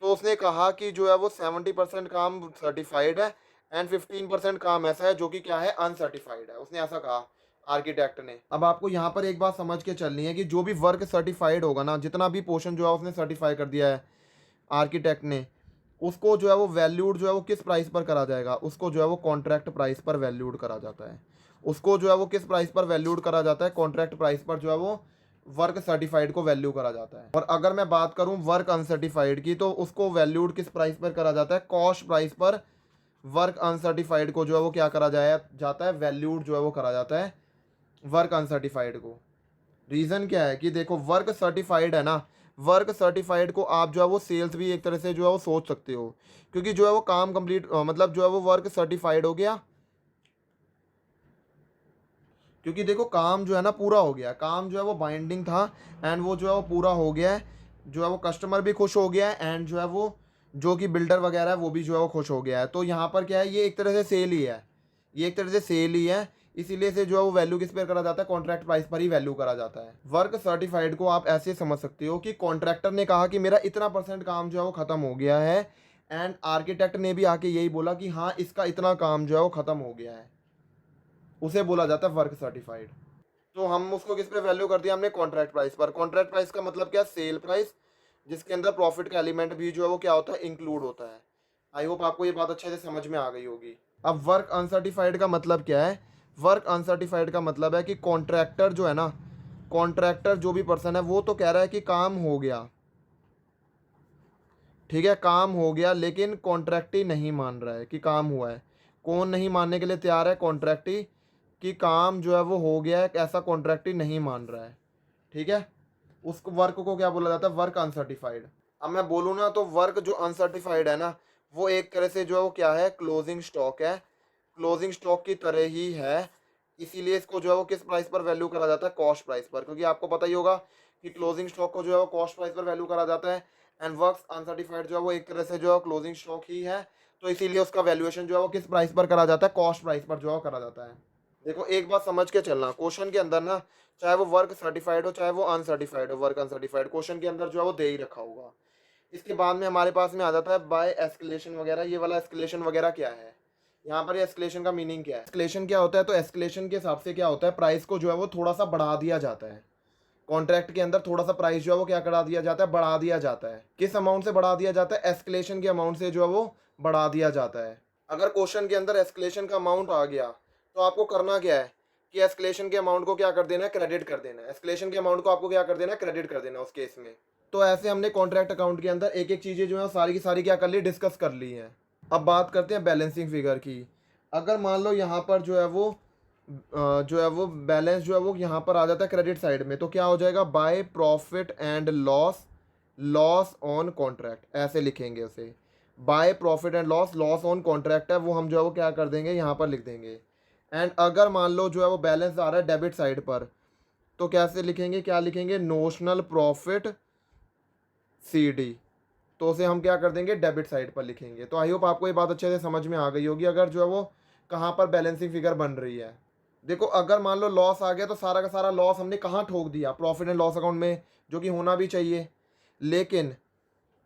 तो उसने कहा कि जो है वो 70% काम सर्टिफाइड है एंड 15% काम ऐसा है जो कि क्या है, अनसर्टिफाइड है। उसने ऐसा कहा आर्किटेक्ट ने। अब आपको यहाँ पर एक बात समझ के चलनी है कि जो भी वर्क सर्टिफाइड होगा ना, जितना भी पोर्शन जो है उसने सर्टिफाई कर दिया है आर्किटेक्ट ने, उसको जो है वो वैल्यूड जो है वो किस प्राइस पर करा जाएगा? उसको जो है वो कॉन्ट्रैक्ट प्राइस पर वैल्यूड करा जाता है। उसको जो है वो किस प्राइस पर वैल्यूड करा जाता है? कॉन्ट्रैक्ट प्राइस पर जो है वो वर्क सर्टिफाइड को वैल्यू करा जाता है। और अगर मैं बात करूं वर्क अनसर्टिफाइड की, तो उसको वैल्यूड किस प्राइस पर करा जाता है? कॉस्ट प्राइस पर वर्क अनसर्टिफाइड को जो है वो क्या करा जाता है? वैल्यूड जो है वो करा जाता है वर्क अनसर्टिफाइड को। रीज़न क्या है कि देखो, वर्क सर्टिफाइड है ना, वर्क सर्टिफाइड को आप जो है वो सेल्स भी एक तरह से जो है वो सोच सकते हो, क्योंकि जो है वो काम कंप्लीट, मतलब जो है वो वर्क सर्टिफाइड हो गया, क्योंकि देखो काम जो है ना पूरा हो गया, काम जो है वो बाइंडिंग था एंड वो जो है वो पूरा हो गया है, जो है वो कस्टमर भी खुश हो गया है एंड जो है वो जो कि बिल्डर वगैरह है वो भी जो है वो खुश हो गया है। तो यहाँ पर क्या है, ये एक तरह से सेल ही है, ये एक तरह से सेल ही है। इसीलिए से जो है वो वैल्यू किस पर करा जाता है? कॉन्ट्रैक्ट प्राइस पर ही वैल्यू करा जाता है। वर्क सर्टिफाइड को आप ऐसे समझ सकते हो कि कॉन्ट्रैक्टर ने कहा कि मेरा इतना परसेंट काम जो है वो ख़त्म हो गया है, एंड आर्किटेक्ट ने भी आके यही बोला कि हाँ इसका इतना काम जो है वो ख़त्म हो गया है, उसे बोला जाता है वर्क सर्टिफाइड। तो हम उसको किस पे वैल्यू कर दिया हमने? कॉन्ट्रैक्ट प्राइस पर। कॉन्ट्रैक्ट प्राइस का मतलब क्या? सेल प्राइस, जिसके अंदर प्रॉफिट का एलिमेंट भी जो है वो क्या होता है? इंक्लूड होता है। आई होप आपको ये बात अच्छे से समझ में आ गई होगी। अब वर्क अनसर्टिफाइड का मतलब क्या है? वर्क अनसर्टिफाइड का मतलब है कि कॉन्ट्रैक्टर जो है ना, कॉन्ट्रैक्टर जो भी पर्सन है वो तो कह रहा है कि काम हो गया, ठीक है काम हो गया, लेकिन कॉन्ट्रैक्टी नहीं मान रहा है कि काम हुआ है। कौन नहीं मानने के लिए तैयार है? कॉन्ट्रैक्टी, कि काम जो है वो हो गया है, ऐसा कॉन्ट्रैक्टी नहीं मान रहा है। ठीक है, उस वर्क को क्या बोला जाता है? Work uncertified. अब मैं बोलूँ ना, तो वर्क जो अनसर्टिफाइड है ना, वो एक तरह से जो है वो क्या है? क्लोजिंग स्टॉक है, क्लोजिंग स्टॉक की तरह ही है। इसीलिए इसको जो है वो किस प्राइस पर वैल्यू करा जाता है, कॉस्ट प्राइस पर, क्योंकि आपको पता ही होगा कि क्लोजिंग स्टॉक को जो है वो कॉस्ट प्राइस पर वैल्यू करा जाता है। एंड वर्क्स अनसर्टिफाइड जो है वो एक तरह से जो है क्लोजिंग स्टॉक ही है, तो इसीलिए उसका वैल्यूएशन जो है वो किस प्राइस पर करा जाता है, कॉस्ट प्राइस पर जो है करा जाता है। देखो एक बात समझ के चलना, क्वेश्चन के अंदर ना, चाहे वो वर्क सर्टिफाइड हो चाहे वो अनसर्टिफाइड हो, वर्क अनसर्टिफाइड क्वेश्चन के अंदर जो है वो दे ही रखा होगा। इसके बाद में हमारे पास में आ जाता है बाय एस्केलेशन वगैरह। ये वाला एस्केलेशन वगैरह क्या है, यहाँ पर एस्केलेशन का मीनिंग क्या है, एस्केलेशन क्या होता है, तो एस्केलेशन के हिसाब से क्या होता है, प्राइस को जो है वो थोड़ा सा बढ़ा दिया जाता है। कॉन्ट्रैक्ट के अंदर थोड़ा सा प्राइस जो है वो क्या करा दिया जाता है, बढ़ा दिया जाता है। किस अमाउंट से बढ़ा दिया जाता है, एस्केलेशन के अमाउंट से जो है वो बढ़ा दिया जाता है। अगर क्वेश्चन के अंदर एस्केलेशन का अमाउंट आ गया तो आपको करना क्या है कि एस्केलेशन के अमाउंट को क्या कर देना है, क्रेडिट कर देना है। एस्केलेशन के अमाउंट को आपको क्या कर देना है, क्रेडिट कर देना है उस केस में। तो ऐसे हमने कॉन्ट्रैक्ट अकाउंट के अंदर एक एक चीज़ें जो है सारी की सारी क्या कर ली, डिस्कस कर ली हैं। अब बात करते हैं बैलेंसिंग फिगर की। अगर मान लो यहाँ पर जो है वो बैलेंस जो है वो यहाँ पर आ जाता है क्रेडिट साइड में, तो क्या हो जाएगा, bye profit and loss, loss on contract, ऐसे लिखेंगे उसे। Bye profit and loss, loss on contract है वो हम जो है वो क्या कर देंगे, यहाँ पर लिख देंगे। एंड अगर मान लो जो है वो बैलेंस आ रहा है डेबिट साइड पर, तो कैसे लिखेंगे, क्या लिखेंगे, नोशनल प्रॉफिट CD, तो उसे हम क्या कर देंगे, डेबिट साइड पर लिखेंगे। तो आई होप आपको ये बात अच्छे से समझ में आ गई होगी, अगर जो है वो कहाँ पर बैलेंसिंग फिगर बन रही है। देखो अगर मान लो लॉस आ गया तो सारा का सारा लॉस हमने कहाँ ठोक दिया, प्रॉफिट एंड लॉस अकाउंट में, जो कि होना भी चाहिए। लेकिन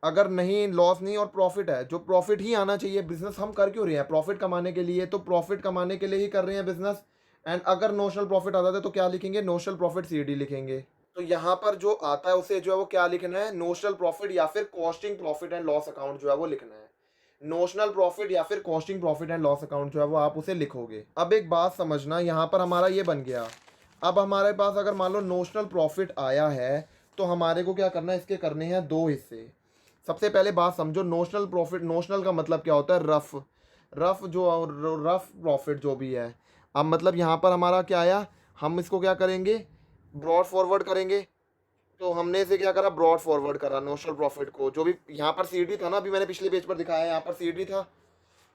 अगर नहीं, लॉस नहीं और प्रॉफिट है, जो प्रॉफिट ही आना चाहिए, बिजनेस हम कर क्यों रहे हैं, प्रॉफिट कमाने के लिए, तो प्रॉफिट कमाने के लिए ही कर रहे हैं बिजनेस। एंड अगर नोशनल प्रॉफिट आता है तो क्या लिखेंगे, नोशनल प्रॉफिट CD लिखेंगे। तो यहाँ पर जो आता है उसे जो है वो क्या लिखना है, नोशनल प्रॉफिट या फिर costing profit and loss account जो है वो लिखना है। नोशनल प्रॉफिट या फिर costing profit and loss account जो है वो आप उसे लिखोगे। अब एक बात समझना, यहाँ पर हमारा ये बन गया। अब हमारे पास अगर मान लो नोशनल प्रॉफिट आया है तो हमारे को क्या करना है, इसके करने हैं दो हिस्से। सबसे पहले बात समझो, नोशनल प्रॉफिट, नोशनल का मतलब क्या होता है, रफ, रफ प्रॉफिट जो भी है। अब मतलब यहाँ पर हमारा क्या आया, हम इसको क्या करेंगे, ब्रॉड फॉरवर्ड करेंगे। तो हमने इसे क्या करा, ब्रॉड फॉरवर्ड करा नोशनल प्रॉफिट को, जो भी यहाँ पर CD था ना, अभी मैंने पिछले पेज पर दिखाया, यहाँ पर CD था,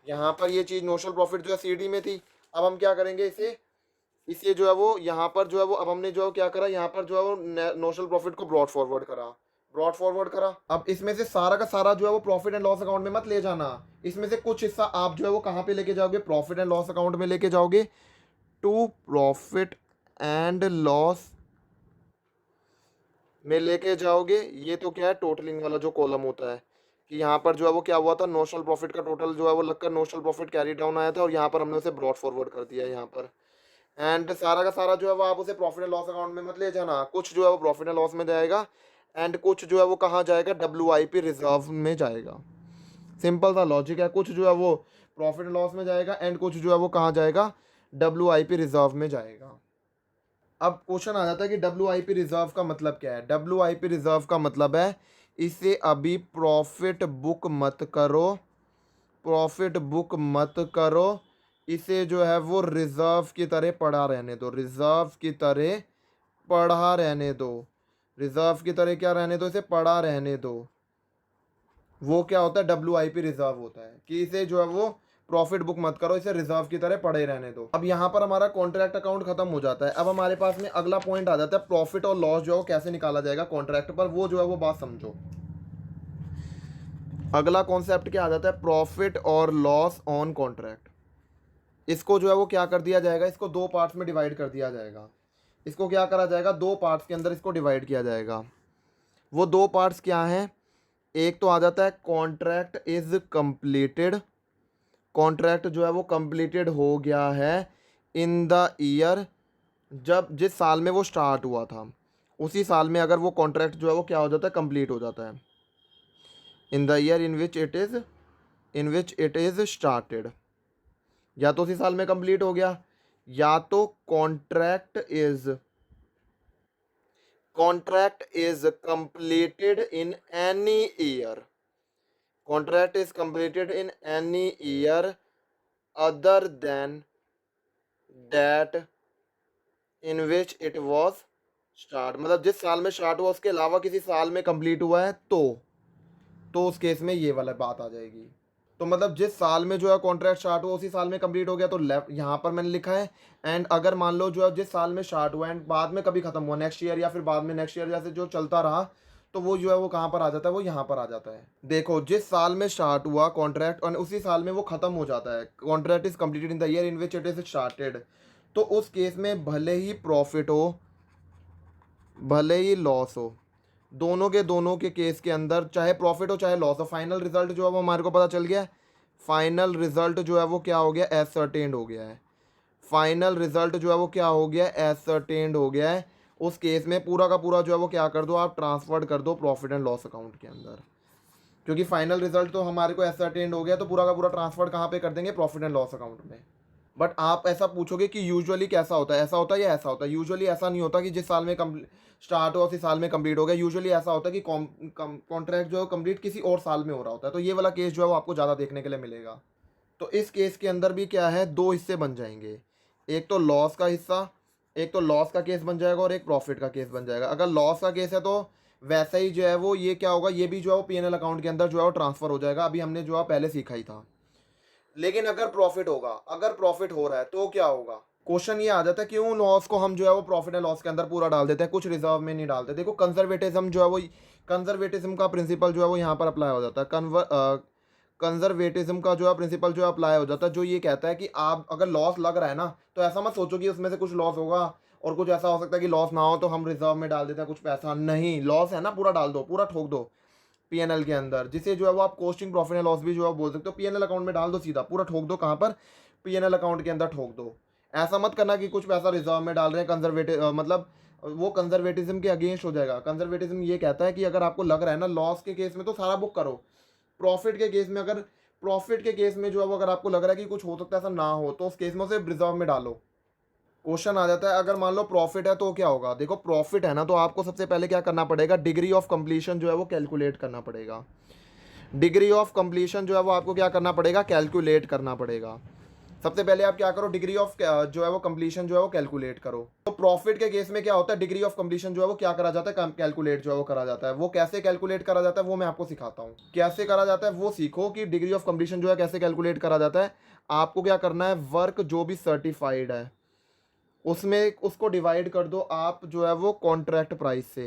यहाँ पर ये चीज़ नोशनल प्रॉफिट जो है CD में थी। अब हम क्या करेंगे, इसे जो है वो यहाँ पर जो है वो, अब हमने जो क्या करा, यहाँ पर जो है वो नोशनल प्रॉफिट को ब्रॉड फॉरवर्ड करा, ब्रॉड फॉरवर्ड करा। अब इसमें से सारा का सारा जो है वो प्रॉफिट एंड लॉस अकाउंट में मत ले जाना, इसमें से कुछ हिस्सा आप जो है वो कहाँ पे लेके जाओगे, प्रॉफिट एंड लॉस अकाउंट में लेके जाओगे, टू प्रॉफिट एंड लॉस में लेके जाओगे। ये तो क्या है, टोटलिंग वाला जो कॉलम होता है, कि यहाँ पर जो है वो क्या हुआ था, नोशनल प्रॉफिट का टोटल जो है वो लगकर नोशनल प्रॉफिट कैरी डाउन आया था, और यहाँ पर हमने उसे ब्रॉड फॉरवर्ड कर दिया यहाँ पर। एंड सारा का सारा जो है वो आप उसे प्रॉफिट एंड लॉस अकाउंट में मत ले जाना, कुछ जो है वो प्रॉफिट एंड लॉस में जाएगा, एंड कुछ जो है वो कहाँ जाएगा, WIP रिजर्व में जाएगा। सिंपल सा लॉजिक है, कुछ जो है वो प्रॉफिट एंड लॉस में जाएगा, एंड कुछ जो है वो कहाँ जाएगा, WIP रिजर्व में जाएगा। अब क्वेश्चन आ जाता है कि WIP रिजर्व का मतलब क्या है। WIP रिजर्व का मतलब है, इसे अभी प्रॉफिट बुक मत करो, प्रॉफिट बुक मत करो, इसे जो है वो रिजर्व की तरह पढ़ा रहने दो, रिजर्व की तरह पढ़ा रहने दो, रिजर्व की तरह क्या रहने दो, इसे पढ़ा रहने दो। वो क्या होता है, WIP रिजर्व होता है, कि इसे जो है वो प्रॉफिट बुक मत करो, इसे रिजर्व की तरह पड़े रहने दो। अब यहाँ पर हमारा कॉन्ट्रैक्ट अकाउंट खत्म हो जाता है। अब हमारे पास में अगला पॉइंट आ जाता है, प्रॉफिट और लॉस जो है वो कैसे निकाला जाएगा कॉन्ट्रैक्ट पर, वो जो है वो बात समझो। अगला कॉन्सेप्ट क्या आ जाता है, प्रॉफिट और लॉस ऑन कॉन्ट्रैक्ट। इसको जो है वो क्या कर दिया जाएगा, इसको दो पार्ट्स में डिवाइड कर दिया जाएगा। इसको क्या करा जाएगा, दो पार्ट्स के अंदर इसको डिवाइड किया जाएगा। वो दो पार्ट्स क्या हैं, एक तो आ जाता है कॉन्ट्रैक्ट इज कंप्लीटेड, कॉन्ट्रैक्ट जो है वो कंप्लीटेड हो गया है इन द ईयर, जब जिस साल में वो स्टार्ट हुआ था उसी साल में अगर वो कॉन्ट्रैक्ट जो है वो क्या हो जाता है, कंप्लीट हो जाता है, in the year in which it is started. या तो उसी साल में कंप्लीट हो गया, या तो contract is completed in any year, contract is completed in any year other than that in which it was start, मतलब जिस साल में स्टार्ट हुआ उसके अलावा किसी साल में कंप्लीट हुआ है तो उस केस में ये वाला बात आ जाएगी। तो मतलब जिस साल में जो है कॉन्ट्रैक्ट स्टार्ट हुआ उसी साल में कंप्लीट हो गया, तो लेफ्ट यहाँ पर मैंने लिखा है। एंड अगर मान लो जो है जिस साल में स्टार्ट हुआ एंड बाद में कभी खत्म हुआ नेक्स्ट ईयर या फिर बाद में नेक्स्ट ईयर जैसे जो चलता रहा, तो वो जो है वो कहाँ पर आ जाता है, वो यहाँ पर आ जाता है। देखो जिस साल में स्टार्ट हुआ कॉन्ट्रैक्ट और उसी साल में वो खत्म हो जाता है, contract is completed in the year in which it is started, तो उस केस में भले ही प्रॉफिट हो भले ही लॉस हो, दोनों के केस के अंदर चाहे प्रॉफिट हो चाहे लॉस हो, फाइनल रिजल्ट जो है वो हमारे को पता चल गया है। फाइनल रिजल्ट जो है वो क्या हो गया, एसर्टेन्ड हो गया है। फाइनल रिजल्ट जो है वो क्या हो गया, एसर्टेन्ड हो गया है। उस केस में पूरा का पूरा जो है वो क्या कर दो, आप ट्रांसफर कर दो प्रॉफिट एंड लॉस अकाउंट के अंदर, क्योंकि फाइनल रिजल्ट तो हमारे को एसर्टेन्ड हो गया, तो पूरा का पूरा ट्रांसफर कहाँ पे कर देंगे, प्रॉफिट एंड लॉस अकाउंट में। बट आप ऐसा पूछोगे कि यूजुअली कैसा होता है, ऐसा होता है या ऐसा होता है। यूजुअली ऐसा नहीं होता कि जिस साल में स्टार्ट हुआ उसी साल में कंप्लीट हो गया। यूजुअली ऐसा होता है कि कॉन्ट्रैक्ट जो है कंप्लीट किसी और साल में हो रहा होता है। तो ये वाला केस जो है वो आपको ज़्यादा देखने के लिए मिलेगा। तो इस केस के अंदर भी क्या है, दो हिस्से बन जाएंगे, एक तो लॉस का हिस्सा, एक तो लॉस का केस बन जाएगा और एक प्रॉफिट का केस बन जाएगा। अगर लॉस का केस है तो वैसा ही जो है वो ये क्या होगा, ये भी जो है वो पीएनएल अकाउंट के अंदर जो है वो ट्रांसफर हो जाएगा। अभी हमने जो है पहले सीखा ही था। लेकिन अगर प्रॉफिट होगा, अगर प्रॉफिट हो रहा है तो क्या होगा, क्वेश्चन ये आ जाता है क्यों लॉस को हम जो है वो प्रॉफिट एंड लॉस के अंदर पूरा डाल देते हैं, कुछ रिजर्व में नहीं डालते। देखो कंजर्वेटिज्म जो है वो, कंजर्वेटिज्म का प्रिंसिपल जो है वो यहाँ पर अप्लाई हो जाता है। कंजर्वेटिज्म का जो है प्रिंसिपल जो है अप्लाई हो जाता है, जो ये कहता है कि आप अगर लॉस लग रहा है ना, तो ऐसा मत सोचो कि उसमें से कुछ लॉस होगा और कुछ ऐसा हो सकता है कि लॉस ना हो तो हम रिजर्व में डाल देते हैं कुछ पैसा। नहीं, लॉस है ना, पूरा डाल दो, पूरा ठोक दो पीएनएल के अंदर, जिसे जो है वो आप कॉस्टिंग प्रॉफिट एंड लॉस भी जो है बोल सकते हो। पीएनएल अकाउंट में डाल दो, सीधा पूरा ठोक दो। कहाँ पर, पीएनएल अकाउंट के अंदर ठोक दो। ऐसा मत करना कि कुछ पैसा रिजर्व में डाल रहे हैं, कंजर्वेटिव मतलब वो कंजर्वेटिज्म के अगेंस्ट हो जाएगा। कंजर्वेटिज्म ये कहता है कि अगर आपको लग रहा है ना लॉस के केस में तो सारा बुक करो, प्रॉफिट के केस में अगर, प्रॉफिट के केस में जो है वो अगर आपको लग रहा है कि कुछ हो सकता है ऐसा ना हो, तो उस केस में उसे रिजर्व में डालो। क्वेश्चन आ जाता है अगर मान लो प्रॉफिट है तो क्या होगा। देखो प्रॉफिट है ना, तो आपको सबसे पहले क्या करना पड़ेगा, डिग्री ऑफ कंप्लीशन जो है वो कैलकुलेट करना पड़ेगा। डिग्री ऑफ कंप्लीशन जो है वो आपको क्या करना पड़ेगा, कैलकुलेट करना पड़ेगा। सबसे पहले आप क्या करो, डिग्री ऑफ जो है वो कंप्लीशन जो है वो कैलकुलेट करो। तो प्रॉफिट के केस में क्या होता है, डिग्री ऑफ कंप्लीशन जो है वो क्या करा जाता है, कैलकुलेट जो है वो करा जाता है। वो कैसे कैलकुलेट करा जाता है वो मैं आपको सिखाता हूँ। कैसे करा जाता है वो सीखो कि डिग्री ऑफ कंप्लीशन जो है कैसे कैलकुलेट करा जाता है। आपको क्या करना है, वर्क जो भी सर्टिफाइड है उसमें उसको डिवाइड कर दो आप जो है वो कॉन्ट्रैक्ट प्राइस से,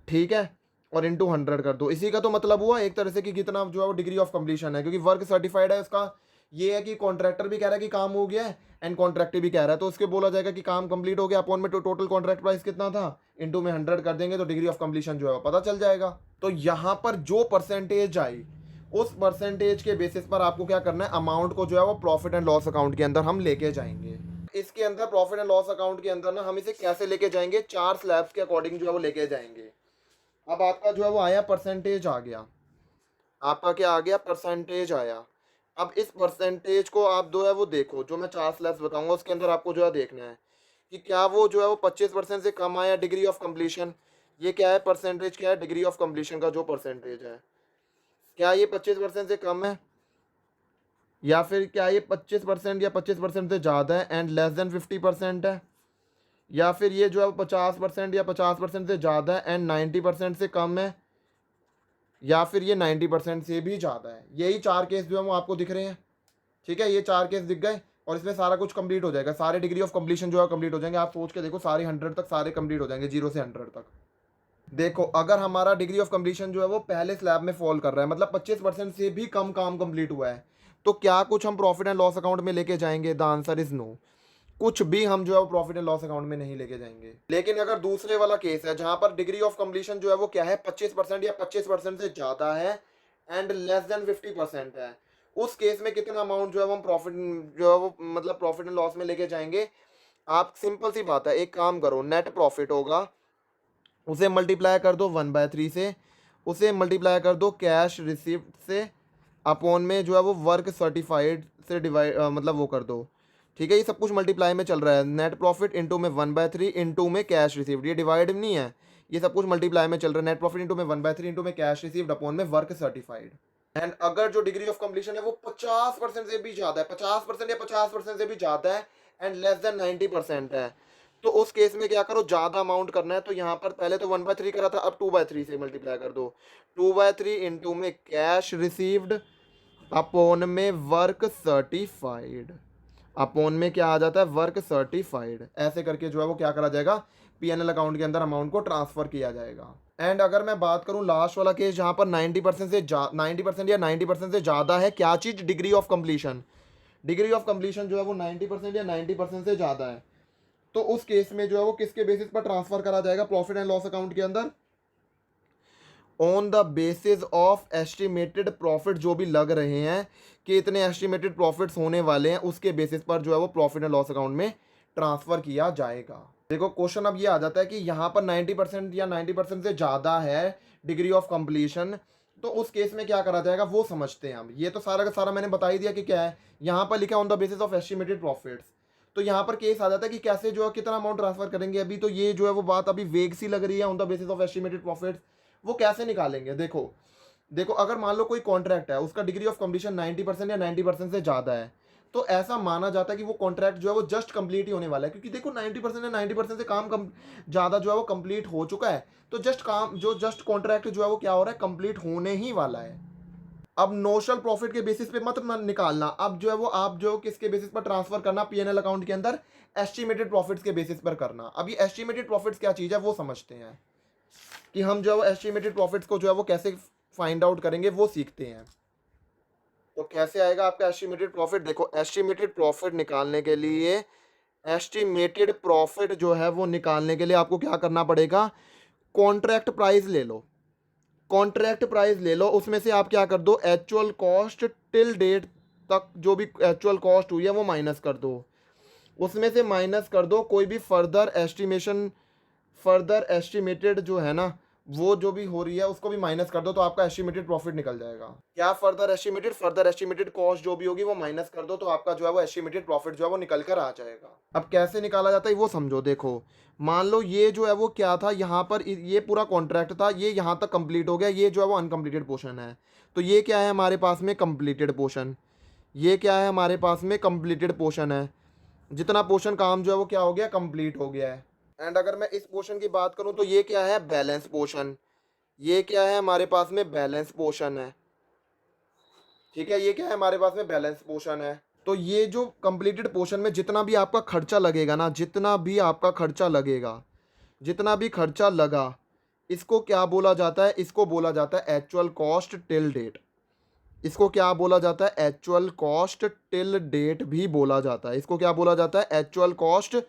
ठीक है, और इंटू 100 कर दो। इसी का तो मतलब हुआ एक तरह से कि कितना जो है वो डिग्री ऑफ कंप्लीशन है, क्योंकि वर्क सर्टिफाइड है उसका ये है कि कॉन्ट्रैक्टर भी कह रहा है कि काम हो गया है एंड कॉन्ट्रैक्टर भी कह रहा है, तो उसके बोला जाएगा कि काम कंप्लीट हो गया। अपॉन में टोटल कॉन्ट्रैक्ट प्राइस कितना था, इंटू में 100 कर देंगे तो डिग्री ऑफ कंप्लीशन जो है वो पता चल जाएगा। तो यहाँ पर जो परसेंटेज आई उस परसेंटेज के बेसिस पर आपको क्या करना है, अमाउंट को जो है वो प्रॉफिट एंड लॉस अकाउंट के अंदर हम लेके जाएंगे। इसके अंदर प्रॉफिट एंड लॉस अकाउंट के अंदर ना हम इसे कैसे लेके जाएंगे, 4 स्लैब्स के अकॉर्डिंग जो है वो लेके जाएंगे। अब आपका जो है वो आया परसेंटेज आ गया, आपका क्या आ गया, परसेंटेज आया। अब इस परसेंटेज को आप जो है वो देखो, जो मैं 4 स्लैब्स बताऊंगा उसके अंदर आपको जो है देखना है कि क्या वो जो है वो 25% से कम आया डिग्री ऑफ कंप्लीशन। ये क्या है, परसेंटेज क्या है, डिग्री ऑफ कंप्लीशन का जो परसेंटेज है, क्या ये 25% से कम है, या फिर क्या ये 25% या 25% से ज़्यादा है एंड लेस देन 50% है, या फिर ये जो है 50% या 50% से ज़्यादा है एंड 90% से कम है, या फिर ये 90% से भी ज़्यादा है। यही 4 केस जो है वो आपको दिख रहे हैं, ठीक है, ये 4 केस दिख गए और इसमें सारा कुछ कंप्लीट हो जाएगा। सारे डिग्री ऑफ कंप्लीशन जो है कंप्लीट हो जाएंगे। आप सोच के देखो, सारे 100 तक सारे कंप्लीट हो जाएंगे, 0 से 100 तक। देखो अगर हमारा डिग्री ऑफ कंप्लीशन जो है वो पहले स्लैब में फॉल कर रहा है, मतलब 25% से भी कम काम कंप्लीट हुआ है, तो क्या कुछ हम प्रॉफिट एंड लॉस अकाउंट में लेके जाएंगे, द आंसर इज नो। कुछ भी हम जो है वो प्रॉफिट एंड लॉस अकाउंट में नहीं लेके जाएंगे। लेकिन अगर दूसरे वाला केस है जहां पर डिग्री ऑफ कंप्लीशन जो है वो क्या है, 25% या 25% से ज़्यादा है एंड लेस देन 50% है, उस केस में कितना अमाउंट जो है वो हम प्रॉफिट जो है वो मतलब प्रॉफिट एंड लॉस में लेके जाएंगे। आप सिंपल सी बात है, एक काम करो, नेट प्रॉफिट होगा उसे मल्टीप्लाई कर दो 1/3 से, उसे मल्टीप्लाई कर दो कैश रिसिप्ट से, अपॉन में जो है वो वर्क सर्टिफाइड से डिवाइड मतलब वो कर दो, ठीक है। ये सब कुछ मल्टीप्लाई में चल रहा है, नेट प्रॉफिट इंटू में 1/3 इंटू में कैश रिसीव्ड, ये डिवाइड नहीं है, ये सब कुछ मल्टीप्लाई में चल रहा है। नेट प्रॉफिट इंटू में 1/3 इंटू में कैश रिसीव्ड अपॉन में वर्क सर्टिफाइड। एंड अगर जो डिग्री ऑफ कंप्लीशन है वो 50% से भी ज़्यादा है, 50% या 50% से भी ज़्यादा है एंड लेस देन 90% है, तो उस केस में क्या करो, ज़्यादा अमाउंट करना है। तो यहाँ पर पहले तो 1/3 करा था, अब 2/3 से मल्टीप्लाई कर दो। 2/3 इंटू में कैश रिसीव्ड अपॉन में वर्क सर्टिफाइड, अपॉन में क्या आ जाता है, वर्क सर्टिफाइड। ऐसे करके जो है वो क्या करा जाएगा, पीएनएल अकाउंट के अंदर अमाउंट को ट्रांसफर किया जाएगा। एंड अगर मैं बात करूं लास्ट वाला केस जहां पर 90% या 90% से ज़्यादा है, क्या चीज़, degree of completion. Degree of completion जो है वो 90% या 90% से ज़्यादा है, तो उस केस में जो है वो किसके बेसिस पर ट्रांसफर करा जाएगा प्रॉफिट एंड लॉस अकाउंट के अंदर, on the basis of estimated profit जो भी लग रहे हैं कि इतने एस्टिमेटेड प्रॉफिट्स होने वाले हैं, उसके बेसिस पर जो है वो प्रॉफिट एंड लॉस अकाउंट में ट्रांसफर किया जाएगा। देखो क्वेश्चन अब ये आ जाता है कि यहाँ पर 90% या 90% से ज़्यादा है डिग्री ऑफ कंप्लीशन, तो उस केस में क्या करा जाएगा वो समझते हैं हम। ये तो सारा का सारा मैंने बता ही दिया कि क्या है, यहाँ पर लिखा on the basis of estimated profits. तो यहाँ पर केस आ जाता है कि कैसे जो है कितना अमाउंट ट्रांसफर करेंगे। अभी तो ये जो है वो बात अभी वेग सी लग रही है, on the basis of estimated profits, वो कैसे निकालेंगे। देखो देखो अगर मान लो कोई कॉन्ट्रैक्ट है, उसका डिग्री ऑफ कंप्लीशन 90% या 90% से ज़्यादा है, तो ऐसा माना जाता है कि वो कॉन्ट्रैक्ट जो है वो जस्ट कंप्लीट ही होने वाला है, क्योंकि देखो 90% या 90% से काम कम ज़्यादा जो है वो कंप्लीट हो चुका है, तो जस्ट कॉन्ट्रैक्ट जो है वो क्या हो रहा है, कंप्लीट होने ही वाला है। अब नोशनल प्रॉफिट के बेसिस पे मत निकालना, अब जो है वो आप जो किसके बेसिस पर ट्रांसफर करना पीएनएल अकाउंट के अंदर, एस्टिमेटेड प्रॉफिट्स के बेसिस पर करना। अब ये एस्टिमेटेड प्रॉफिट्स क्या चीज़ है वो समझते हैं, कि हम जो है वो एस्टिमेटेड प्रॉफिट्स को जो है वो कैसे फाइंड आउट करेंगे वो सीखते हैं। तो कैसे आएगा आपका एस्टिमेटेड प्रॉफिट, देखो एस्टिमेटेड प्रॉफिट निकालने के लिए, एस्टिमेटेड प्रॉफिट जो है वो निकालने के लिए आपको क्या करना पड़ेगा, कॉन्ट्रैक्ट प्राइस ले लो, कॉन्ट्रैक्ट प्राइस ले लो, उसमें से आप क्या कर दो, एक्चुअल कॉस्ट टिल डेट तक जो भी एक्चुअल कॉस्ट हुई है वो माइनस कर दो, उसमें से माइनस कर दो कोई भी फर्दर एस्टिमेटेड जो है ना वो जो भी हो रही है उसको भी माइनस कर दो, तो आपका एस्टिमेटेड प्रॉफिट निकल जाएगा। क्या फर्दर एस्टिमेटेड कॉस्ट जो भी होगी वो माइनस कर दो, तो आपका जो है वो एस्टिमेटेड प्रॉफिट जो है वो निकल कर आ जाएगा। अब कैसे निकाला जाता है वो समझो। देखो मान लो ये जो है वो क्या था, यहाँ पर ये पूरा कॉन्ट्रैक्ट था, ये यहाँ तक कंप्लीट हो गया, ये जो है वो अनकम्प्लीटेड पोर्शन है, तो ये क्या है हमारे पास में कंप्लीटेड पोर्शन, ये क्या है हमारे पास में कंप्लीटेड पोर्शन है, जितना पोर्शन काम जो है वो क्या हो गया, कंप्लीट हो गया है। एंड अगर मैं इस पोर्शन की बात करूं तो ये क्या है, बैलेंस पोर्शन, ये क्या है हमारे पास में, बैलेंस पोर्शन है, ठीक है, ये क्या है हमारे पास में, बैलेंस पोर्शन है। तो ये जो कंप्लीटेड पोर्शन में जितना भी आपका खर्चा लगेगा ना, जितना भी आपका खर्चा लगेगा, जितना भी खर्चा लगा, इसको क्या बोला जाता है, इसको बोला जाता है एक्चुअल कॉस्ट टिल डेट। इसको क्या बोला जाता है, एक्चुअल कॉस्ट टिल डेट भी बोला जाता है। इसको क्या बोला जाता है, एक्चुअल कॉस्ट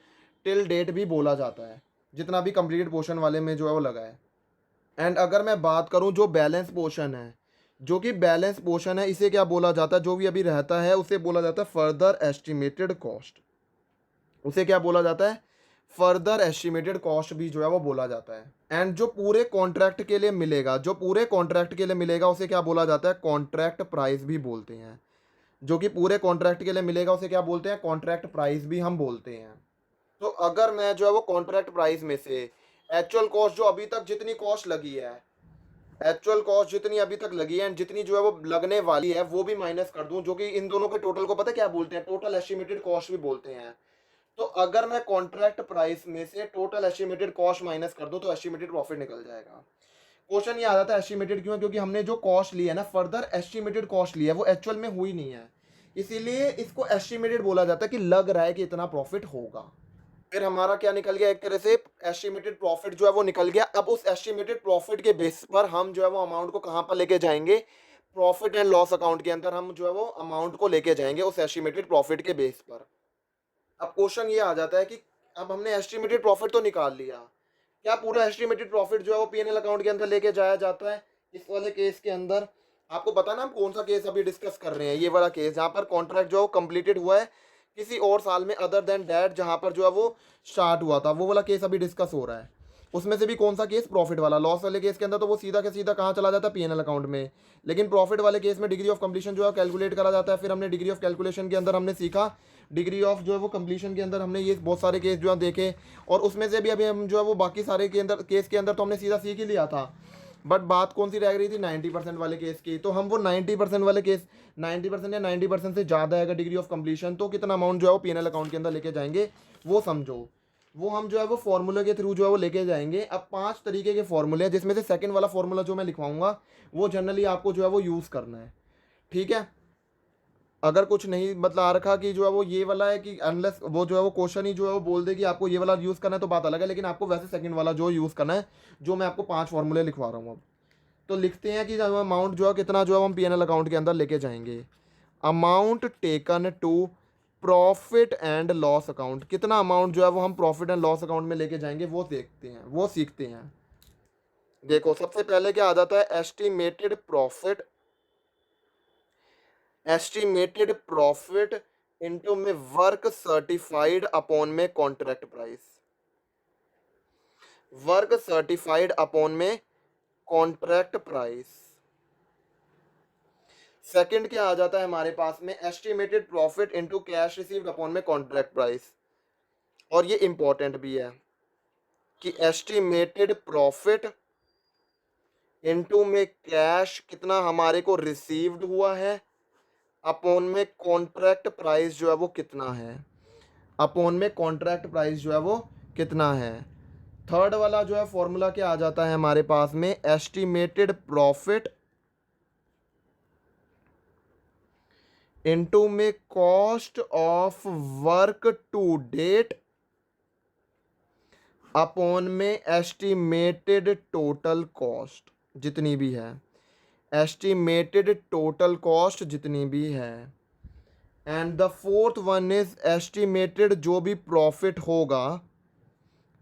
टिल डेट भी बोला जाता है, जितना भी कंप्लीटेड पोर्शन वाले में जो है वो लगा है। एंड अगर मैं बात करूं जो बैलेंस पोर्शन है, जो कि बैलेंस पोर्शन है, इसे क्या बोला जाता है, जो भी अभी रहता है उसे बोला जाता है फर्दर एस्टिमेटेड कॉस्ट। उसे क्या बोला जाता है, फर्दर एस्टिमेटेड कॉस्ट भी जो है वो बोला जाता है। एंड जो पूरे कॉन्ट्रैक्ट के लिए मिलेगा, जो पूरे कॉन्ट्रैक्ट के लिए मिलेगा उसे क्या बोला जाता है, कॉन्ट्रैक्ट प्राइस भी बोलते हैं। जो कि पूरे कॉन्ट्रैक्ट के लिए मिलेगा उसे क्या बोलते हैं, कॉन्ट्रैक्ट प्राइस भी हम बोलते हैं। तो अगर मैं जो है वो कॉन्ट्रैक्ट प्राइस में से एक्चुअल कॉस्ट जो अभी तक जितनी कॉस्ट लगी है, एक्चुअल कॉस्ट जितनी अभी तक लगी है एंड जितनी जो है वो लगने वाली है वो भी माइनस कर दूं, जो कि इन दोनों के टोटल को पता है क्या बोलते हैं, टोटल एस्टिमेटेड कॉस्ट भी बोलते हैं। तो अगर मैं कॉन्ट्रैक्ट प्राइस में से टोटल एस्टिमेटेड कॉस्ट माइनस कर दूं तो एस्टिमेटेड प्रॉफिट निकल जाएगा। क्वेश्चन ये आ जाता है एस्टिमेटेड क्यों है, क्योंकि हमने जो कॉस्ट ली है ना, फर्दर एस्टिमेटेड कॉस्ट ली है, वो एक्चुअल में हुई नहीं है, इसीलिए इसको एस्टिमेटेड बोला जाता है कि लग रहा है कि इतना प्रॉफिट होगा। फिर हमारा क्या निकल गया, एक तरह से एस्टिमेटेड प्रॉफिट जो है वो निकल गया। अब उस एस्टिमेटेड प्रॉफिट के बेस पर हम जो है वो अमाउंट को कहाँ पर लेके जाएंगे, प्रॉफिट एंड लॉस अकाउंट के अंदर हम जो है वो अमाउंट को लेके जाएंगे उस एस्टिमेटेड प्रॉफिट के बेस पर। अब क्वेश्चन ये आ जाता है कि अब हमने एस्टिमेटेड प्रॉफिट तो निकाल लिया, क्या पूरा एस्टिमेटेड प्रॉफिट जो है वो पीएनएल अकाउंट के अंदर लेके जाया जाता है। इस वाले केस के अंदर आपको पता ना हम कौन सा केस अभी डिस्कस कर रहे हैं, ये वाला केस जहाँ पर कॉन्ट्रैक्ट जो है वो कंप्लीटेड हुआ है किसी और साल में अदर देन डैट, जहाँ पर जो है वो स्टार्ट हुआ था, वो वाला केस अभी डिस्कस हो रहा है। उसमें से भी कौन सा केस, प्रॉफिट वाला। लॉस वाले केस के अंदर तो वो सीधा के सीधा कहाँ चला जाता है, पीएनएल अकाउंट में, लेकिन प्रॉफिट वाले केस में डिग्री ऑफ कंप्लीशन जो है कैलकुलेट करा जाता है। फिर हमने डिग्री ऑफ कैलकुलेशन के अंदर हमने सीखा, डिग्री ऑफ जो है वो कंप्लीशन के अंदर हमने ये बहुत सारे केस जो है देखे, और उसमें से भी अभी हम जो है वो बाकी सारे के अंदर केस के अंदर तो हमने सीधा सीख ही लिया था, बट बात कौन सी रह रही थी, 90% वाले केस की। तो हम वो 90% वाले केस, 90% या 90% से ज़्यादा है अगर डिग्री ऑफ कंप्लीशन, तो कितना अमाउंट जो है वो पीएनएल अकाउंट के अंदर लेके जाएंगे वो समझो। वो हम जो है वो फॉर्मूला के थ्रू जो है वो लेके जाएंगे। अब 5 तरीके के फॉर्मूले हैं, जिसमें से सेकंड वाला फॉर्मूला जो मैं लिखवाऊंगा वो जनरली आपको जो है वो यूज़ करना है, ठीक है। अगर कुछ नहीं मतलब आ रखा कि जो है वो ये वाला है कि अनलेस वो जो है वो क्वेश्चन ही जो है वो बोल दे कि आपको ये वाला यूज़ करना है तो बात अलग है, लेकिन आपको वैसे सेकंड वाला जो यूज़ करना है, जो मैं आपको 5 फॉर्मूले लिखवा रहा हूँ अब। तो लिखते हैं कि जो अमाउंट जो है कितना जो है हम पीएनएल अकाउंट के अंदर लेके जाएंगे। Amount taken to profit and loss account, कितना अमाउंट जो है वो हम प्रॉफिट एंड लॉस अकाउंट में लेके जाएंगे वो देखते हैं, वो सीखते हैं। देखो सबसे पहले क्या आ जाता है, estimated profit, estimated profit into में वर्क सर्टिफाइड अपॉन में contract price, work certified upon में कॉन्ट्रैक्ट प्राइस। सेकंड क्या आ जाता है हमारे पास में, estimated profit into cash received upon में कॉन्ट्रैक्ट प्राइस। और ये इंपॉर्टेंट भी है कि एस्टिमेटेड प्रॉफिट इनटू में कैश कितना हमारे को रिसीव्ड हुआ है, अपॉन में कॉन्ट्रैक्ट प्राइस जो है वो कितना है, अपॉन में कॉन्ट्रैक्ट प्राइस जो है वो कितना है। थर्ड वाला जो है फॉर्मूला क्या आ जाता है हमारे पास में, एस्टिमेटेड प्रॉफिट इनटू में cost of work to date upon में एस्टिमेटेड टोटल कॉस्ट जितनी भी है, एस्टिमेटेड टोटल कॉस्ट जितनी भी है। And the fourth one is estimated जो भी प्रॉफिट होगा,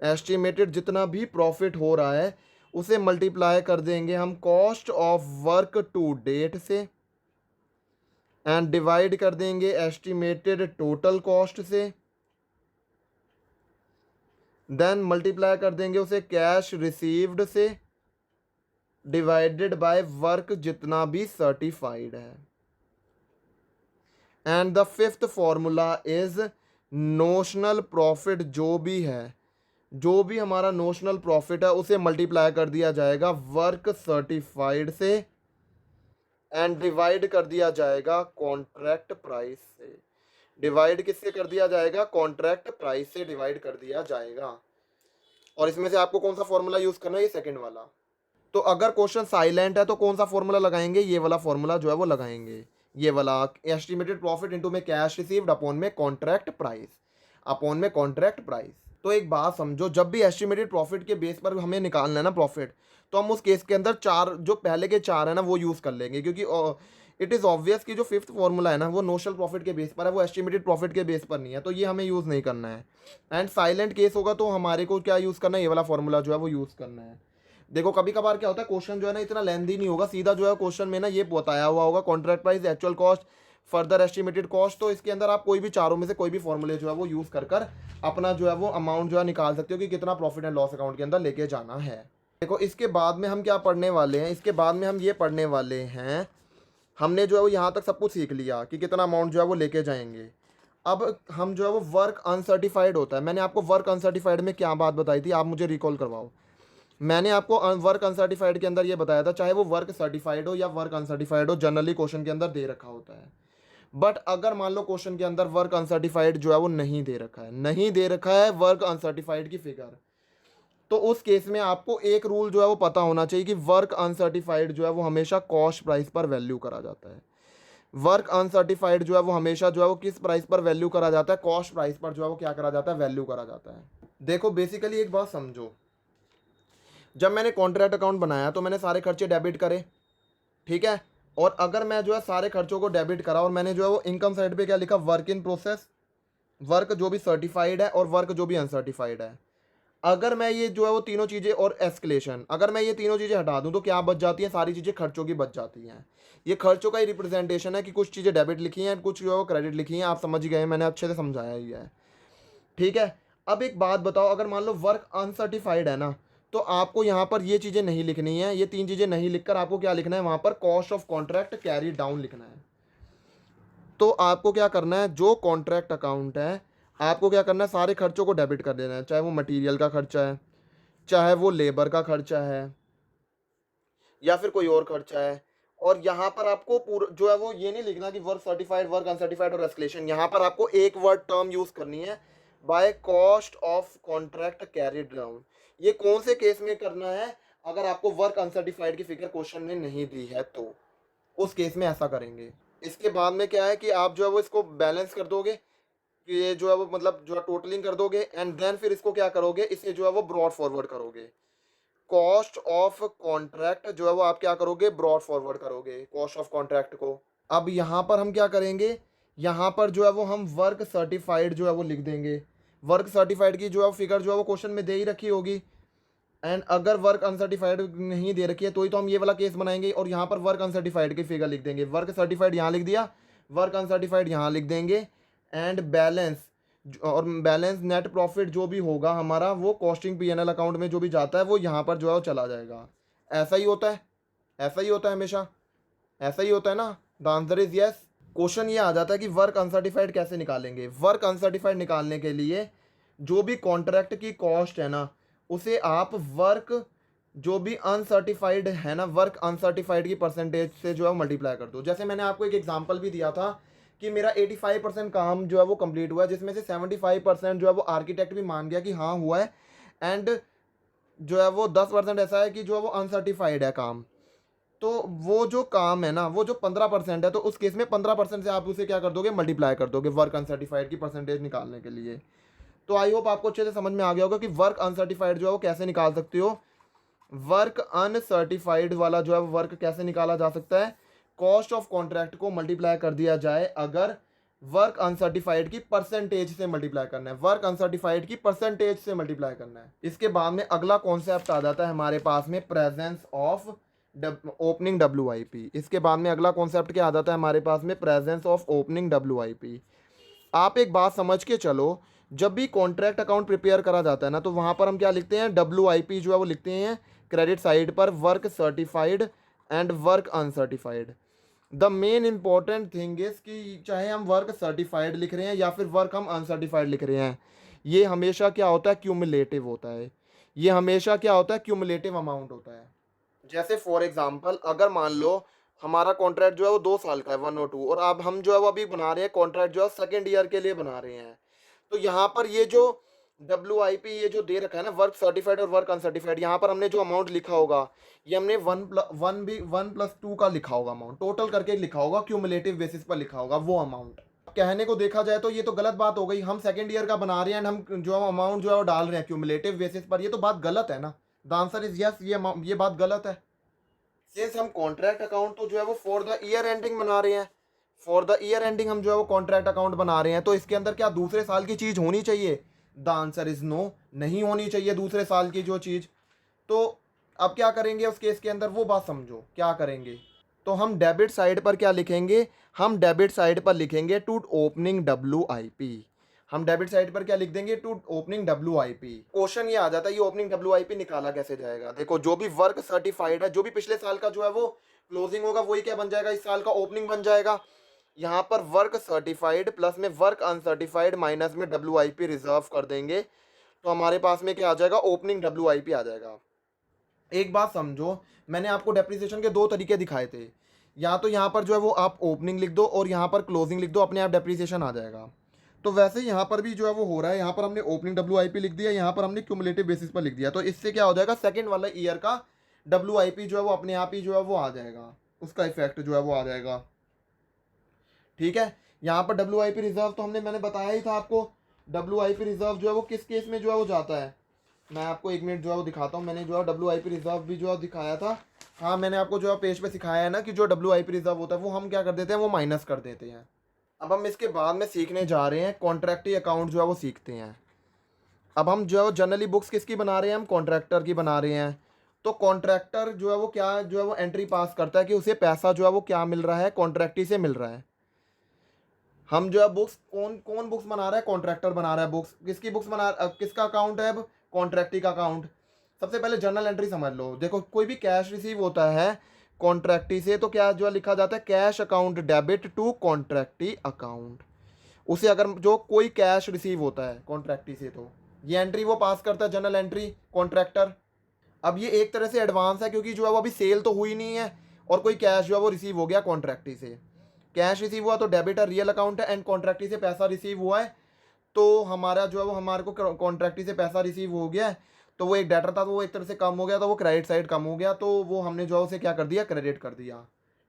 एस्टिमेटेड जितना भी प्रॉफिट हो रहा है उसे मल्टीप्लाई कर देंगे हम cost of work to date से, एंड डिवाइड कर देंगे एस्टिमेटेड टोटल कॉस्ट से, देन मल्टीप्लाई कर देंगे उसे कैश रिसीव्ड से डिवाइडेड बाय वर्क जितना भी सर्टिफाइड है। And the fifth formula is notional profit, जो भी है, जो भी हमारा नोशनल प्रॉफिट है उसे मल्टीप्लाई कर दिया जाएगा वर्क सर्टिफाइड से एंड डिवाइड कर दिया जाएगा कॉन्ट्रैक्ट प्राइस से। डिवाइड किससे कर दिया जाएगा, कॉन्ट्रैक्ट प्राइस से डिवाइड कर दिया जाएगा। और इसमें से आपको कौन सा फॉर्मूला यूज करना है, ये सेकंड वाला। तो अगर क्वेश्चन साइलेंट है तो कौन सा फॉर्मूला लगाएंगे, ये वाला फॉर्मूला जो है वो लगाएंगे, ये वाला एस्टिमेटेड प्रॉफिट इनटू में कैश रिसीव्ड अपॉन में कॉन्ट्रैक्ट प्राइस, अपॉन में कॉन्ट्रैक्ट प्राइस। तो एक बात समझो, जब भी एस्टिमेटेड प्रॉफिट के बेस पर हमें निकालना है ना प्रॉफिट, तो हम उस केस के अंदर चार जो पहले के चार है ना वो यूज़ कर लेंगे, क्योंकि इट इज़ ऑब्वियस कि जो फिफ्थ फॉर्मूला है ना वो नोशनल प्रॉफिट के बेस पर है, वो एस्टिमेटेड प्रॉफिट के बेस पर नहीं है, तो ये हमें यूज़ नहीं करना है। एंड साइलेंट केस होगा तो हमारे को क्या यूज़ करना है, ये वाला फॉर्मूला जो है वो यूज़ करना है। देखो कभी कभार क्या होता है, क्वेश्चन जो है ना इतना लेंथी नहीं होगा, सीधा जो है क्वेश्चन में ना ये बताया हुआ होगा contract price, actual cost, further estimated cost, तो इसके अंदर आप कोई भी चारों में से कोई भी फॉर्मूले जो है वो यूज़ कर अपना जो है वो अमाउंट जो है निकाल सकते हो कि कितना प्रॉफिट एंड लॉस अकाउंट के अंदर लेके जाना है। देखो इसके बाद में हम क्या पढ़ने वाले हैं, इसके बाद में हम ये पढ़ने वाले हैं, हमने जो है वो यहाँ तक सब कुछ सीख लिया कि कितना अमाउंट जो है वो लेके जाएंगे। अब हम जो है वो वर्क अनसर्टिफाइड होता है, मैंने आपको वर्क अनसर्टिफाइड में क्या बात बताई थी, आप मुझे रिकॉल करवाओ। मैंने आपको वर्क अनसर्टिफाइड के अंदर ये बताया था, चाहे वो वर्क सर्टिफाइड हो या वर्क अनसर्टिफाइड हो, जनरली क्वेश्चन के अंदर दे रखा होता है। बट अगर मान लो क्वेश्चन के अंदर वर्क अनसर्टिफाइड जो है वो नहीं दे रखा है, नहीं दे रखा है वर्क अनसर्टिफाइड की फिगर, तो उस केस में आपको एक रूल जो है वो पता होना चाहिए कि वर्क अनसर्टिफाइड जो है वो हमेशा कॉस्ट प्राइस पर वैल्यू करा जाता है। वर्क अनसर्टिफाइड जो है वो हमेशा जो है वो किस प्राइस पर वैल्यू करा जाता है, कॉस्ट प्राइस पर जो है वो क्या करा जाता है, वैल्यू करा जाता है। देखो बेसिकली एक बात समझो, जब मैंने कॉन्ट्रैक्ट अकाउंट बनाया तो मैंने सारे खर्चे डेबिट करे, ठीक है, और अगर मैं जो है सारे खर्चों को डेबिट करा और मैंने जो है वो इनकम साइड पे क्या लिखा, वर्क इन प्रोसेस, वर्क जो भी सर्टिफाइड है और वर्क जो भी अनसर्टिफाइड है, अगर मैं ये जो है वो तीनों चीज़ें और एस्केलेशन, अगर मैं ये तीनों चीज़ें हटा दूं तो क्या बच जाती हैं, सारी चीज़ें खर्चों की बच जाती हैं। ये खर्चों का ही रिप्रेजेंटेशन है कि कुछ चीज़ें डेबिट लिखी हैं, कुछ जो है वो क्रेडिट लिखी हैं, आप समझ गए, मैंने अच्छे से समझाया ही है, ठीक है। अब एक बात बताओ, अगर मान लो वर्क अनसर्टिफाइड है ना, तो आपको यहाँ पर ये चीज़ें नहीं लिखनी है, ये तीन चीज़ें नहीं लिखकर आपको क्या लिखना है, वहाँ पर cost of contract carry down लिखना है। तो आपको क्या करना है, जो कॉन्ट्रैक्ट अकाउंट है आपको क्या करना है, सारे खर्चों को डेबिट कर देना है, चाहे वो मटेरियल का खर्चा है, चाहे वो लेबर का खर्चा है, या फिर कोई और खर्चा है। और यहाँ पर आपको पूरा जो है वो ये नहीं लिखना कि वर्क सर्टिफाइड, वर्क अनसर्टिफाइड और एस्केलेशन, यहाँ पर आपको एक वर्ड टर्म यूज़ करनी है, by cost of contract carried down. ये कौन से केस में करना है, अगर आपको वर्क अनसर्टिफाइड की फिगर क्वेश्चन में नहीं दी है तो उस केस में ऐसा करेंगे। इसके बाद में क्या है कि आप जो है वो इसको बैलेंस कर दोगे, कि ये जो है वो मतलब जो है टोटलिंग कर दोगे, एंड देन फिर इसको क्या करोगे, इसे जो है वो ब्रॉड फॉरवर्ड करोगे। कॉस्ट ऑफ कॉन्ट्रैक्ट जो है वो आप क्या करोगे, ब्रॉड फॉरवर्ड करोगे कॉस्ट ऑफ कॉन्ट्रैक्ट को। अब यहाँ पर हम क्या करेंगे, यहाँ पर जो है वो हम वर्क सर्टिफाइड जो है वो लिख देंगे। वर्क सर्टिफाइड की जो है फिगर जो है वो क्वेश्चन में दे ही रखी होगी, एंड अगर वर्क अनसर्टिफाइड नहीं दे रखी है तो ही तो हम ये वाला केस बनाएंगे, और यहाँ पर वर्क अनसर्टिफाइड की फिगर लिख देंगे। वर्क सर्टिफाइड यहाँ लिख दिया, वर्क अनसर्टिफाइड यहाँ लिख देंगे, एंड बैलेंस और बैलेंस नेट प्रॉफिट जो भी होगा हमारा वो कॉस्टिंग पीएनएल अकाउंट में जो भी जाता है वो यहाँ पर जो है वो चला जाएगा। ऐसा ही होता है, ऐसा ही होता है हमेशा, ऐसा ही होता है ना। The answer is yes. Question ये आ जाता है कि वर्क अनसर्टिफाइड कैसे निकालेंगे। वर्क अनसर्टिफाइड निकालने के लिए जो भी कॉन्ट्रैक्ट की कॉस्ट है ना, उसे आप वर्क जो भी अनसर्टिफाइड है ना, वर्क अनसर्टिफाइड की परसेंटेज से जो है मल्टीप्लाई कर दो। जैसे मैंने आपको एक एग्जांपल भी दिया था कि मेरा 85% काम जो है वो कंप्लीट हुआ है, जिसमें से 75% जो है वो आर्किटेक्ट भी मान गया कि हाँ हुआ है, एंड जो है वो 10% ऐसा है कि जो है वो अनसर्टिफाइड है काम। तो वो जो काम है ना, वो जो 15% है, तो उस केस में 15% से आप उसे क्या कर दोगे, मल्टीप्लाई कर दोगे वर्क अनसर्टिफाइड की परसेंटेज निकालने के लिए। तो आई होप आपको अच्छे से समझ में आ गया होगा कि वर्क अनसर्टिफाइड जो है वो कैसे निकाल सकते हो। वर्क अनसर्टिफाइड वाला जो है वर्क कैसे निकाला जा सकता है, कॉस्ट ऑफ कॉन्ट्रैक्ट को मल्टीप्लाई कर दिया जाए अगर वर्क अनसर्टिफाइड की परसेंटेज से मल्टीप्लाई करना है, वर्क अनसर्टिफाइड की परसेंटेज से मल्टीप्लाई करना है। इसके बाद में अगला कॉन्सेप्ट आ जाता है हमारे पास में, प्रेजेंस ऑफ ओपनिंग WIP। इसके बाद में अगला कॉन्सेप्ट क्या आ जाता है हमारे पास में, प्रेजेंस ऑफ ओपनिंग WIP। आप एक बात समझ के चलो, जब भी कॉन्ट्रैक्ट अकाउंट प्रिपेयर करा जाता है ना, तो वहाँ पर हम क्या लिखते हैं, WIP जो है वो लिखते हैं क्रेडिट साइड पर, work certified and work uncertified. The main important thing is कि चाहे हम वर्क सर्टिफाइड लिख रहे हैं या फिर वर्क हम अनसर्टिफाइड लिख रहे हैं, ये हमेशा क्या होता है, क्यूमुलेटिव होता है। ये हमेशा क्या होता है, क्यूमुलेटिव अमाउंट होता है। जैसे फॉर एग्जांपल अगर मान लो हमारा कॉन्ट्रैक्ट जो है वो 2 साल का है, 1 और 2, और अब हम जो है वो अभी बना रहे हैं कॉन्ट्रैक्ट जो है सेकेंड ईयर के लिए बना रहे हैं, तो यहाँ पर ये जो WIP ये जो दे रखा है ना, वर्क सर्टिफाइड और वर्क अनसर्टिफाइड, यहाँ पर हमने जो अमाउंट लिखा होगा ये हमने 1+2 का लिखा होगा अमाउंट, टोटल करके लिखा होगा, क्यूमुलेटिव बेसिस पर लिखा होगा वो अमाउंट। कहने को देखा जाए तो ये तो गलत बात हो गई, हम सेकेंड ईयर का बना रहे हैं एंड हम जो अमाउंट जो है वो डाल रहे हैं क्यूमुलेटिव बेसिस पर, ये तो बात गलत है ना। द आंसर इज यस, ये बात गलत है। सिंस हम कॉन्ट्रैक्ट अकाउंट तो जो है वो फॉर द ईयर एंडिंग बना रहे हैं, फॉर द ईयर एंडिंग हम जो है वो कॉन्ट्रैक्ट अकाउंट बना रहे हैं, तो इसके अंदर क्या दूसरे साल की चीज़ होनी चाहिए? द आंसर इज नो, नहीं होनी चाहिए दूसरे साल की जो चीज़। तो अब क्या करेंगे उस केस के अंदर, वो बात समझो क्या करेंगे। तो हम डेबिट साइड पर क्या लिखेंगे, हम डेबिट साइड पर लिखेंगे टू ओपनिंग WIP। हम डेबिट साइड पर क्या लिख देंगे, टू ओपनिंग WIP। क्वेश्चन ये आ जाता है ये ओपनिंग WIP निकाला कैसे जाएगा। देखो जो भी वर्क सर्टिफाइड है, जो भी पिछले साल का जो है वो क्लोजिंग होगा वही क्या बन जाएगा, इस साल का ओपनिंग बन जाएगा। यहाँ पर वर्क सर्टिफाइड प्लस में वर्क अनसर्टिफाइड माइनस में WIP रिजर्व कर देंगे, तो हमारे पास में क्या आ जाएगा, ओपनिंग WIP आ जाएगा। एक बात समझो, मैंने आपको डेप्रिसिएशन के 2 तरीके दिखाए थे, या तो यहाँ पर जो है वो आप ओपनिंग लिख दो और यहाँ पर क्लोजिंग लिख दो, अपने आप डेप्रिसिएशन आ जाएगा। तो वैसे यहाँ पर भी जो है वो हो रहा है, यहाँ पर हमने ओपनिंग WIP लिख दिया, यहाँ पर हमने क्यूमुलेटिव बेसिस पर लिख दिया, तो इससे क्या हो जाएगा, सेकंड वाला ईयर का WIP जो है वो अपने आप ही जो है वो आ जाएगा, उसका इफेक्ट जो है वो आ जाएगा। ठीक है, यहाँ पर WIP रिजर्व तो मैंने बताया ही था आपको, WIP रिजर्व जो है वो किस केस में जो है वो जाता है। मैं आपको 1 मिनट जो है वो दिखाता हूँ, मैंने जो है WIP रिजर्व भी जो है दिखाया था। हाँ मैंने आपको जो है पेज पे सिखाया है ना कि जो WIP रिजर्व होता है वो हम क्या कर देते हैं, वो माइनस कर देते हैं। अब हम इसके बाद में सीखने जा रहे हैं कॉन्ट्रैक्टी अकाउंट जो है वो सीखते हैं। अब हम जो है जनरली बुक्स किसकी बना रहे हैं, हम कॉन्ट्रैक्टर की बना रहे हैं। तो कॉन्ट्रैक्टर जो है वो क्या जो है वो एंट्री पास करता है कि उसे पैसा जो है वो क्या मिल रहा है, कॉन्ट्रैक्टी से मिल रहा है। हम जो है बुक्स कौन कौन बुक्स बना रहा है, कॉन्ट्रैक्टर बना रहा है बुक्स। किसकी बुक्स बना, किसका अकाउंट है अब, कॉन्ट्रैक्टी का अकाउंट। सबसे पहले जर्नल एंट्री समझ लो। देखो कोई भी कैश रिसीव होता है कॉन्ट्रैक्टी से तो क्या जो है लिखा जाता है, cash account debit to contractee account. उसे अगर जो कोई कैश रिसीव होता है कॉन्ट्रैक्टी से तो ये एंट्री वो पास करता है, जर्नल एंट्री कॉन्ट्रैक्टर। अब ये एक तरह से एडवांस है क्योंकि जो है वो अभी सेल तो हुई नहीं है और कोई कैश जो है वो रिसीव हो गया कॉन्ट्रैक्टी से। कैश रिसीव हुआ तो डेबिट है, रियल अकाउंट है, एंड कॉन्ट्रैक्टी से पैसा रिसीव हुआ है तो हमारा जो है वो हमारे को कॉन्ट्रैक्टी से पैसा रिसीव हो गया है, तो वो एक डेटर था तो वो एक तरह से कम हो गया, तो वो क्रेडिट साइड कम हो गया, तो वो हमने जो है उसे क्या कर दिया, क्रेडिट कर दिया।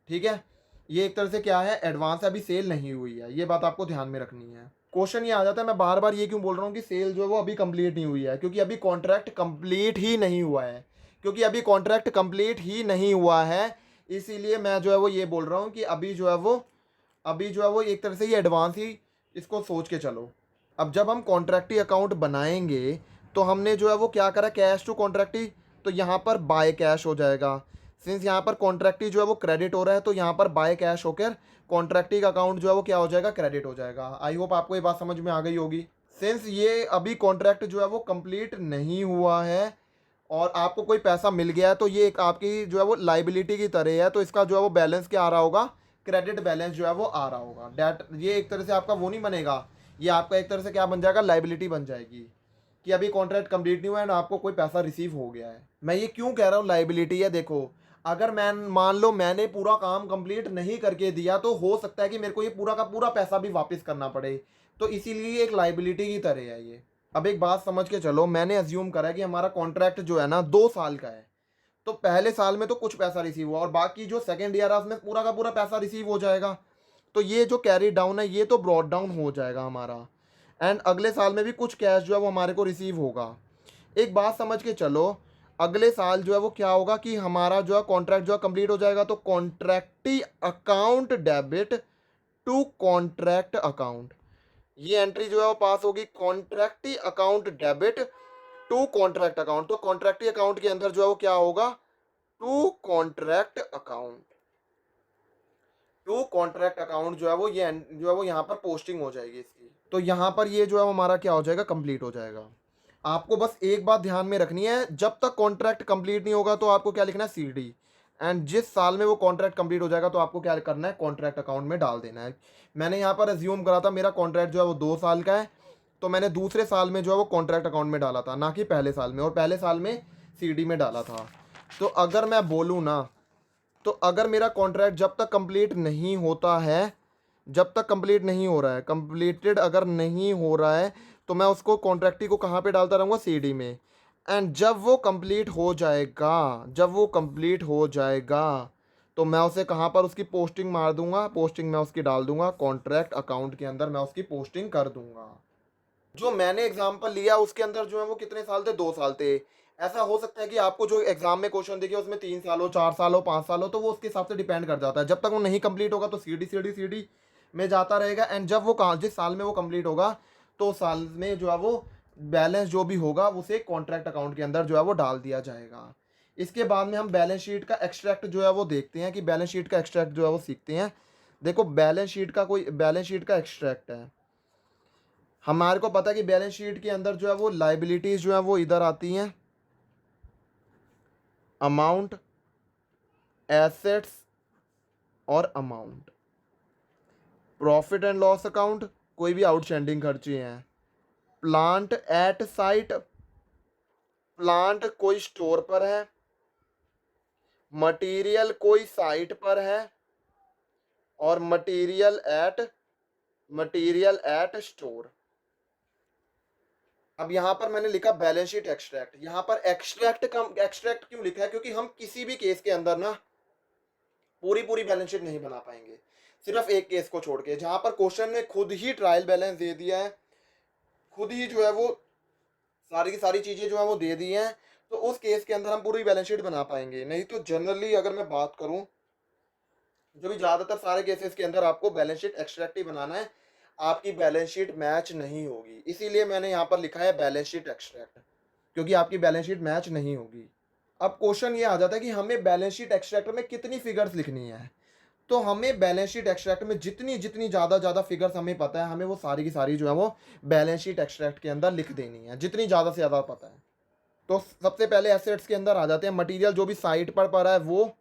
ठीक है, ये एक तरह से क्या है, एडवांस है, अभी सेल नहीं हुई है, ये बात आपको ध्यान में रखनी है। क्वेश्चन ये आ जाता है, मैं बार बार ये क्यों बोल रहा हूँ कि सेल जो है वो अभी कंप्लीट नहीं हुई है, क्योंकि अभी कॉन्ट्रैक्ट कंप्लीट ही नहीं हुआ है, क्योंकि अभी कॉन्ट्रैक्ट कंप्लीट ही नहीं हुआ है, इसीलिए मैं जो है वो ये बोल रहा हूँ कि अभी जो है वो एक तरह से ये एडवांस ही, इसको सोच के चलो। अब जब हम कॉन्ट्रैक्टी अकाउंट बनाएंगे तो हमने जो है वो क्या करा, कैश टू कॉन्ट्रैक्टी, तो यहाँ पर बाय कैश हो जाएगा। सिंस यहाँ पर कॉन्ट्रैक्टी जो है वो क्रेडिट हो रहा है, तो यहाँ पर बाय कैश होकर कॉन्ट्रैक्टी का अकाउंट जो है वो क्या हो जाएगा, क्रेडिट हो जाएगा। आई होप आपको ये बात समझ में आ गई होगी। सिंस ये अभी कॉन्ट्रैक्ट जो है वो कंप्लीट नहीं हुआ है और आपको कोई पैसा मिल गया है, तो ये एक आपकी जो है वो लाइबिलिटी की तरह है, तो इसका जो है वो बैलेंस क्या आ रहा होगा, क्रेडिट बैलेंस जो है वो आ रहा होगा। डेट, ये एक तरह से आपका वो नहीं बनेगा, ये आपका एक तरह से क्या बन जाएगा, लाइबिलिटी बन जाएगी कि अभी कॉन्ट्रैक्ट कंप्लीट नहीं हुआ है ना, आपको कोई पैसा रिसीव हो गया है। मैं ये क्यों कह रहा हूँ लाइबिलिटी है, देखो अगर मैं मान लो मैंने पूरा काम कंप्लीट नहीं करके दिया, तो हो सकता है कि मेरे को ये पूरा का पूरा पैसा भी वापस करना पड़े, तो इसीलिए एक लाइबिलिटी की तरह है ये। अब एक बात समझ के चलो, मैंने अज्यूम करा है कि हमारा कॉन्ट्रैक्ट जो है ना 2 साल का है, तो पहले साल में तो कुछ पैसा रिसीव हुआ और बाकी जो सेकेंड ईयर है उसमें पूरा का पूरा पैसा रिसीव हो जाएगा, तो ये जो कैरी डाउन है ये तो ब्रॉड डाउन हो जाएगा हमारा, एंड अगले साल में भी कुछ कैश जो है वो हमारे को रिसीव होगा। एक बात समझ के चलो, अगले साल जो है वो क्या होगा कि हमारा जो है कॉन्ट्रैक्ट जो है कंप्लीट हो जाएगा, तो contractee account debit to contract account, ये एंट्री जो है वो पास होगी, contractee account debit to contract account, तो कॉन्ट्रैक्टी अकाउंट के अंदर जो है वो क्या होगा, to contract account, to contract account जो है वो ये जो है वो यहाँ पर पोस्टिंग हो जाएगी इसकी, तो यहाँ पर ये जो है वो हमारा क्या हो जाएगा, कंप्लीट हो जाएगा। आपको बस एक बात ध्यान में रखनी है, जब तक कॉन्ट्रैक्ट कंप्लीट नहीं होगा तो आपको क्या लिखना है, सीडी, एंड जिस साल में वो कॉन्ट्रैक्ट कंप्लीट हो जाएगा तो आपको क्या करना है, कॉन्ट्रैक्ट अकाउंट में डाल देना है। मैंने यहाँ पर अज्यूम करा था मेरा कॉन्ट्रैक्ट जो है वो 2 साल का है, तो मैंने दूसरे साल में जो है वो कॉन्ट्रैक्ट अकाउंट में डाला था, ना कि पहले साल में, और पहले साल में सीडी में डाला था। तो अगर मैं बोलूँ ना, तो अगर मेरा कॉन्ट्रैक्ट जब तक कंप्लीट नहीं होता है, जब तक कंप्लीट नहीं हो रहा है, कंप्लीटेड अगर नहीं हो रहा है, तो मैं उसको कॉन्ट्रैक्टी को कहाँ पे डालता रहूँगा, सीडी में, एंड जब वो कंप्लीट हो जाएगा, जब वो कंप्लीट हो जाएगा तो मैं उसे कहाँ पर उसकी पोस्टिंग मार दूंगा, पोस्टिंग मैं उसकी डाल दूंगा कॉन्ट्रैक्ट अकाउंट के अंदर, मैं उसकी पोस्टिंग कर दूंगा। जो मैंने एग्जांपल लिया उसके अंदर जो है वो कितने साल थे, 2 साल थे। ऐसा हो सकता है कि आपको जो एग्जाम में क्वेश्चन दिखे उसमें 3 साल हो, 4 साल हो, 5 साल हो, तो वो उसके हिसाब से डिपेंड कर जाता है। जब तक वो नहीं कंप्लीट होगा तो सीडी सीडी सीडी में जाता रहेगा, एंड जब वो जिस साल में वो कंप्लीट होगा तो उस साल में जो है वो बैलेंस जो भी होगा उसे कॉन्ट्रैक्ट अकाउंट के अंदर जो है वो डाल दिया जाएगा। इसके बाद में हम बैलेंस शीट का एक्सट्रैक्ट जो है वो देखते हैं कि बैलेंस शीट का एक्सट्रैक्ट जो है वो सीखते हैं। देखो बैलेंस शीट का एक्सट्रैक्ट है, हमारे को पता है कि बैलेंस शीट के अंदर जो है वो लाइबिलिटीज जो है वो इधर आती हैं, अमाउंट, एसेट्स और amount. Profit and loss account, कोई भी आउटस्टैंडिंग खर्चे हैं। प्लांट एट साइट, प्लांट कोई स्टोर पर है। मटेरियल कोई साइट पर है। और मटेरियल एट स्टोर। अब यहां पर मैंने लिखा बैलेंस शीट एक्सट्रैक्ट, यहां पर एक्सट्रैक्ट क्यों लिखा है, क्योंकि हम किसी भी केस के अंदर ना पूरी पूरी बैलेंस शीट नहीं बना पाएंगे, सिर्फ एक केस को छोड़ के, जहां पर क्वेश्चन ने खुद ही ट्रायल बैलेंस दे दिया है, खुद ही जो है वो सारी की सारी चीजें जो है वो दे दी हैं, तो उस केस के अंदर हम पूरी बैलेंस शीट बना पाएंगे। नहीं तो जनरली अगर मैं बात करूं, जो भी ज्यादातर सारे केसेस के अंदर आपको बैलेंस शीट एक्सट्रैक्ट ही बनाना है, आपकी बैलेंस शीट मैच नहीं होगी, इसीलिए मैंने यहाँ पर लिखा है बैलेंस शीट एक्सट्रैक्ट, क्योंकि आपकी बैलेंस शीट मैच नहीं होगी। अब क्वेश्चन ये आ जाता है कि हमें बैलेंस शीट एक्सट्रैक्ट में कितनी फिगर्स लिखनी है, तो हमें बैलेंस शीट एक्सट्रैक्ट में जितनी जितनी ज़्यादा फिगर्स हमें पता है, हमें वो सारी की सारी जो है वो बैलेंस शीट एक्सट्रैक्ट के अंदर लिख देनी है, जितनी ज़्यादा से ज़्यादा पता है। तो सबसे पहले एसेट्स के अंदर आ जाते हैं, मटेरियल जो भी साइट पर पड़ा है वो,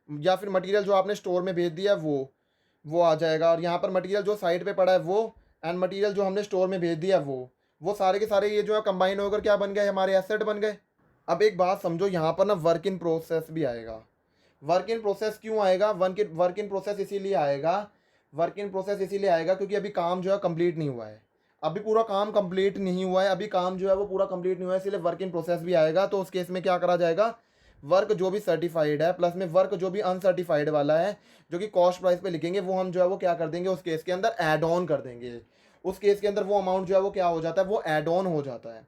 या फिर मटेरियल जो आपने स्टोर में भेज दिया है वो आ जाएगा, और यहाँ पर मटेरियल जो साइट पे पड़ा है वो, एंड मटेरियल जो हमने स्टोर में भेज दिया है वो सारे के सारे ये जो है कंबाइन होकर क्या बन गए, हमारे एसेट बन गए। अब एक बात समझो, यहाँ पर ना वर्क इन प्रोसेस भी आएगा। वर्क इन प्रोसेस क्यों आएगा, वर्क इन प्रोसेस इसीलिए आएगा, क्योंकि अभी काम जो है कंप्लीट नहीं हुआ है, अभी पूरा काम कंप्लीट नहीं हुआ है, अभी काम जो है वो पूरा कंप्लीट नहीं हुआ है, इसलिए वर्क इन प्रोसेस भी आएगा। तो उस केस में क्या करा जाएगा, वर्क जो भी सर्टिफाइड है प्लस में वर्क जो भी अनसर्टिफाइड वाला है जो कि कॉस्ट प्राइस पे लिखेंगे, वो हम जो है वो क्या कर देंगे, उस केस के अंदर ऐड ऑन कर देंगे। उस केस के अंदर वो अमाउंट जो है वो क्या हो जाता है, वो ऐड ऑन हो जाता है।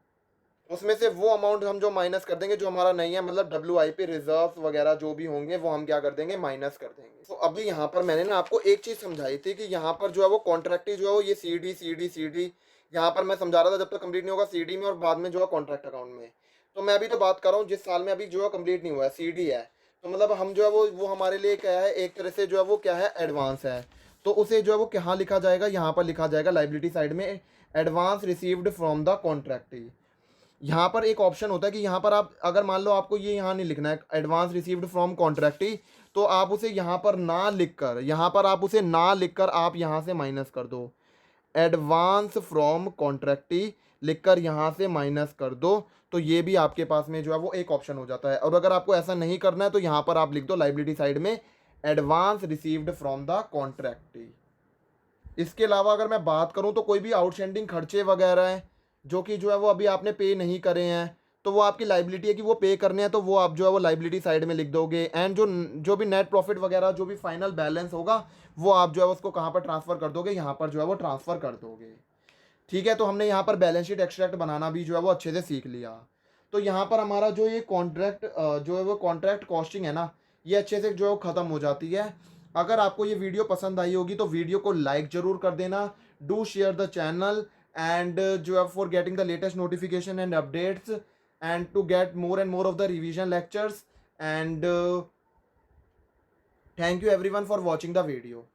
उसमें से वो अमाउंट हम जो माइनस कर देंगे जो हमारा नहीं है, मतलब WIP रिजर्व वगैरह जो भी होंगे वो हम क्या कर देंगे, माइनस कर देंगे। तो अभी यहाँ पर मैंने ना आपको एक चीज़ समझाई थी कि यहाँ पर जो है वो कॉन्ट्रैक्ट जो है वो ये CD यहाँ पर मैं समझा रहा था जब तक कंप्लीट नहीं होगा CD में और बाद में जो है कॉन्ट्रैक्ट अकाउंट में। तो मैं अभी तो बात कर रहा हूँ जिस साल में अभी जो है कंप्लीट नहीं हुआ है, CD है। तो मतलब हम जो है वो हमारे लिए क्या है, एक तरह से जो है वो क्या है, एडवांस है। तो उसे जो है वो कहाँ लिखा जाएगा, यहाँ पर लिखा जाएगा लाइबिलिटी साइड में, एडवांस रिसीव्ड फ्रॉम द कॉन्ट्रैक्टी। यहाँ पर एक ऑप्शन होता है कि यहाँ पर आप अगर मान लो आपको ये यहाँ नहीं लिखना है एडवांस रिसीव्ड फ्रॉम कॉन्ट्रैक्टी, तो आप उसे यहाँ पर ना लिखकर, यहाँ पर आप उसे ना लिखकर आप यहाँ से माइनस कर दो, एडवांस फ्रॉम कॉन्ट्रैक्टी लिखकर यहाँ से माइनस कर दो। तो ये भी आपके पास में जो है वो एक ऑप्शन हो जाता है। और अगर आपको ऐसा नहीं करना है तो यहाँ पर आप लिख दो लाइबिलिटी साइड में एडवांस रिसीव्ड फ्रॉम द कॉन्ट्रैक्टी। इसके अलावा अगर मैं बात करूं तो कोई भी आउटस्टैंडिंग खर्चे वगैरह हैं जो कि जो है वो अभी आपने पे नहीं करे हैं, तो वो आपकी लाइबिलिटी है कि वो पे करने हैं, तो वो आप जो है वो लाइबिलिटी साइड में लिख दोगे। एंड जो जो भी नेट प्रॉफिट वगैरह जो भी फाइनल बैलेंस होगा वो आप जो है उसको कहाँ पर ट्रांसफ़र कर दोगे, यहाँ पर जो है वो ट्रांसफ़र कर दोगे। ठीक है, तो हमने यहाँ पर बैलेंस शीट एक्सट्रैक्ट बनाना भी जो है वो अच्छे से सीख लिया। तो यहाँ पर हमारा जो ये कॉन्ट्रैक्ट जो है वो कॉन्ट्रैक्ट कॉस्टिंग है ना, ये अच्छे से जो है ख़त्म हो जाती है। अगर आपको ये वीडियो पसंद आई होगी तो वीडियो को लाइक ज़रूर कर देना, do share the channel and जो है for getting the latest notification and updates and to get more and more of the revision lectures and thank you everyone for watching the video.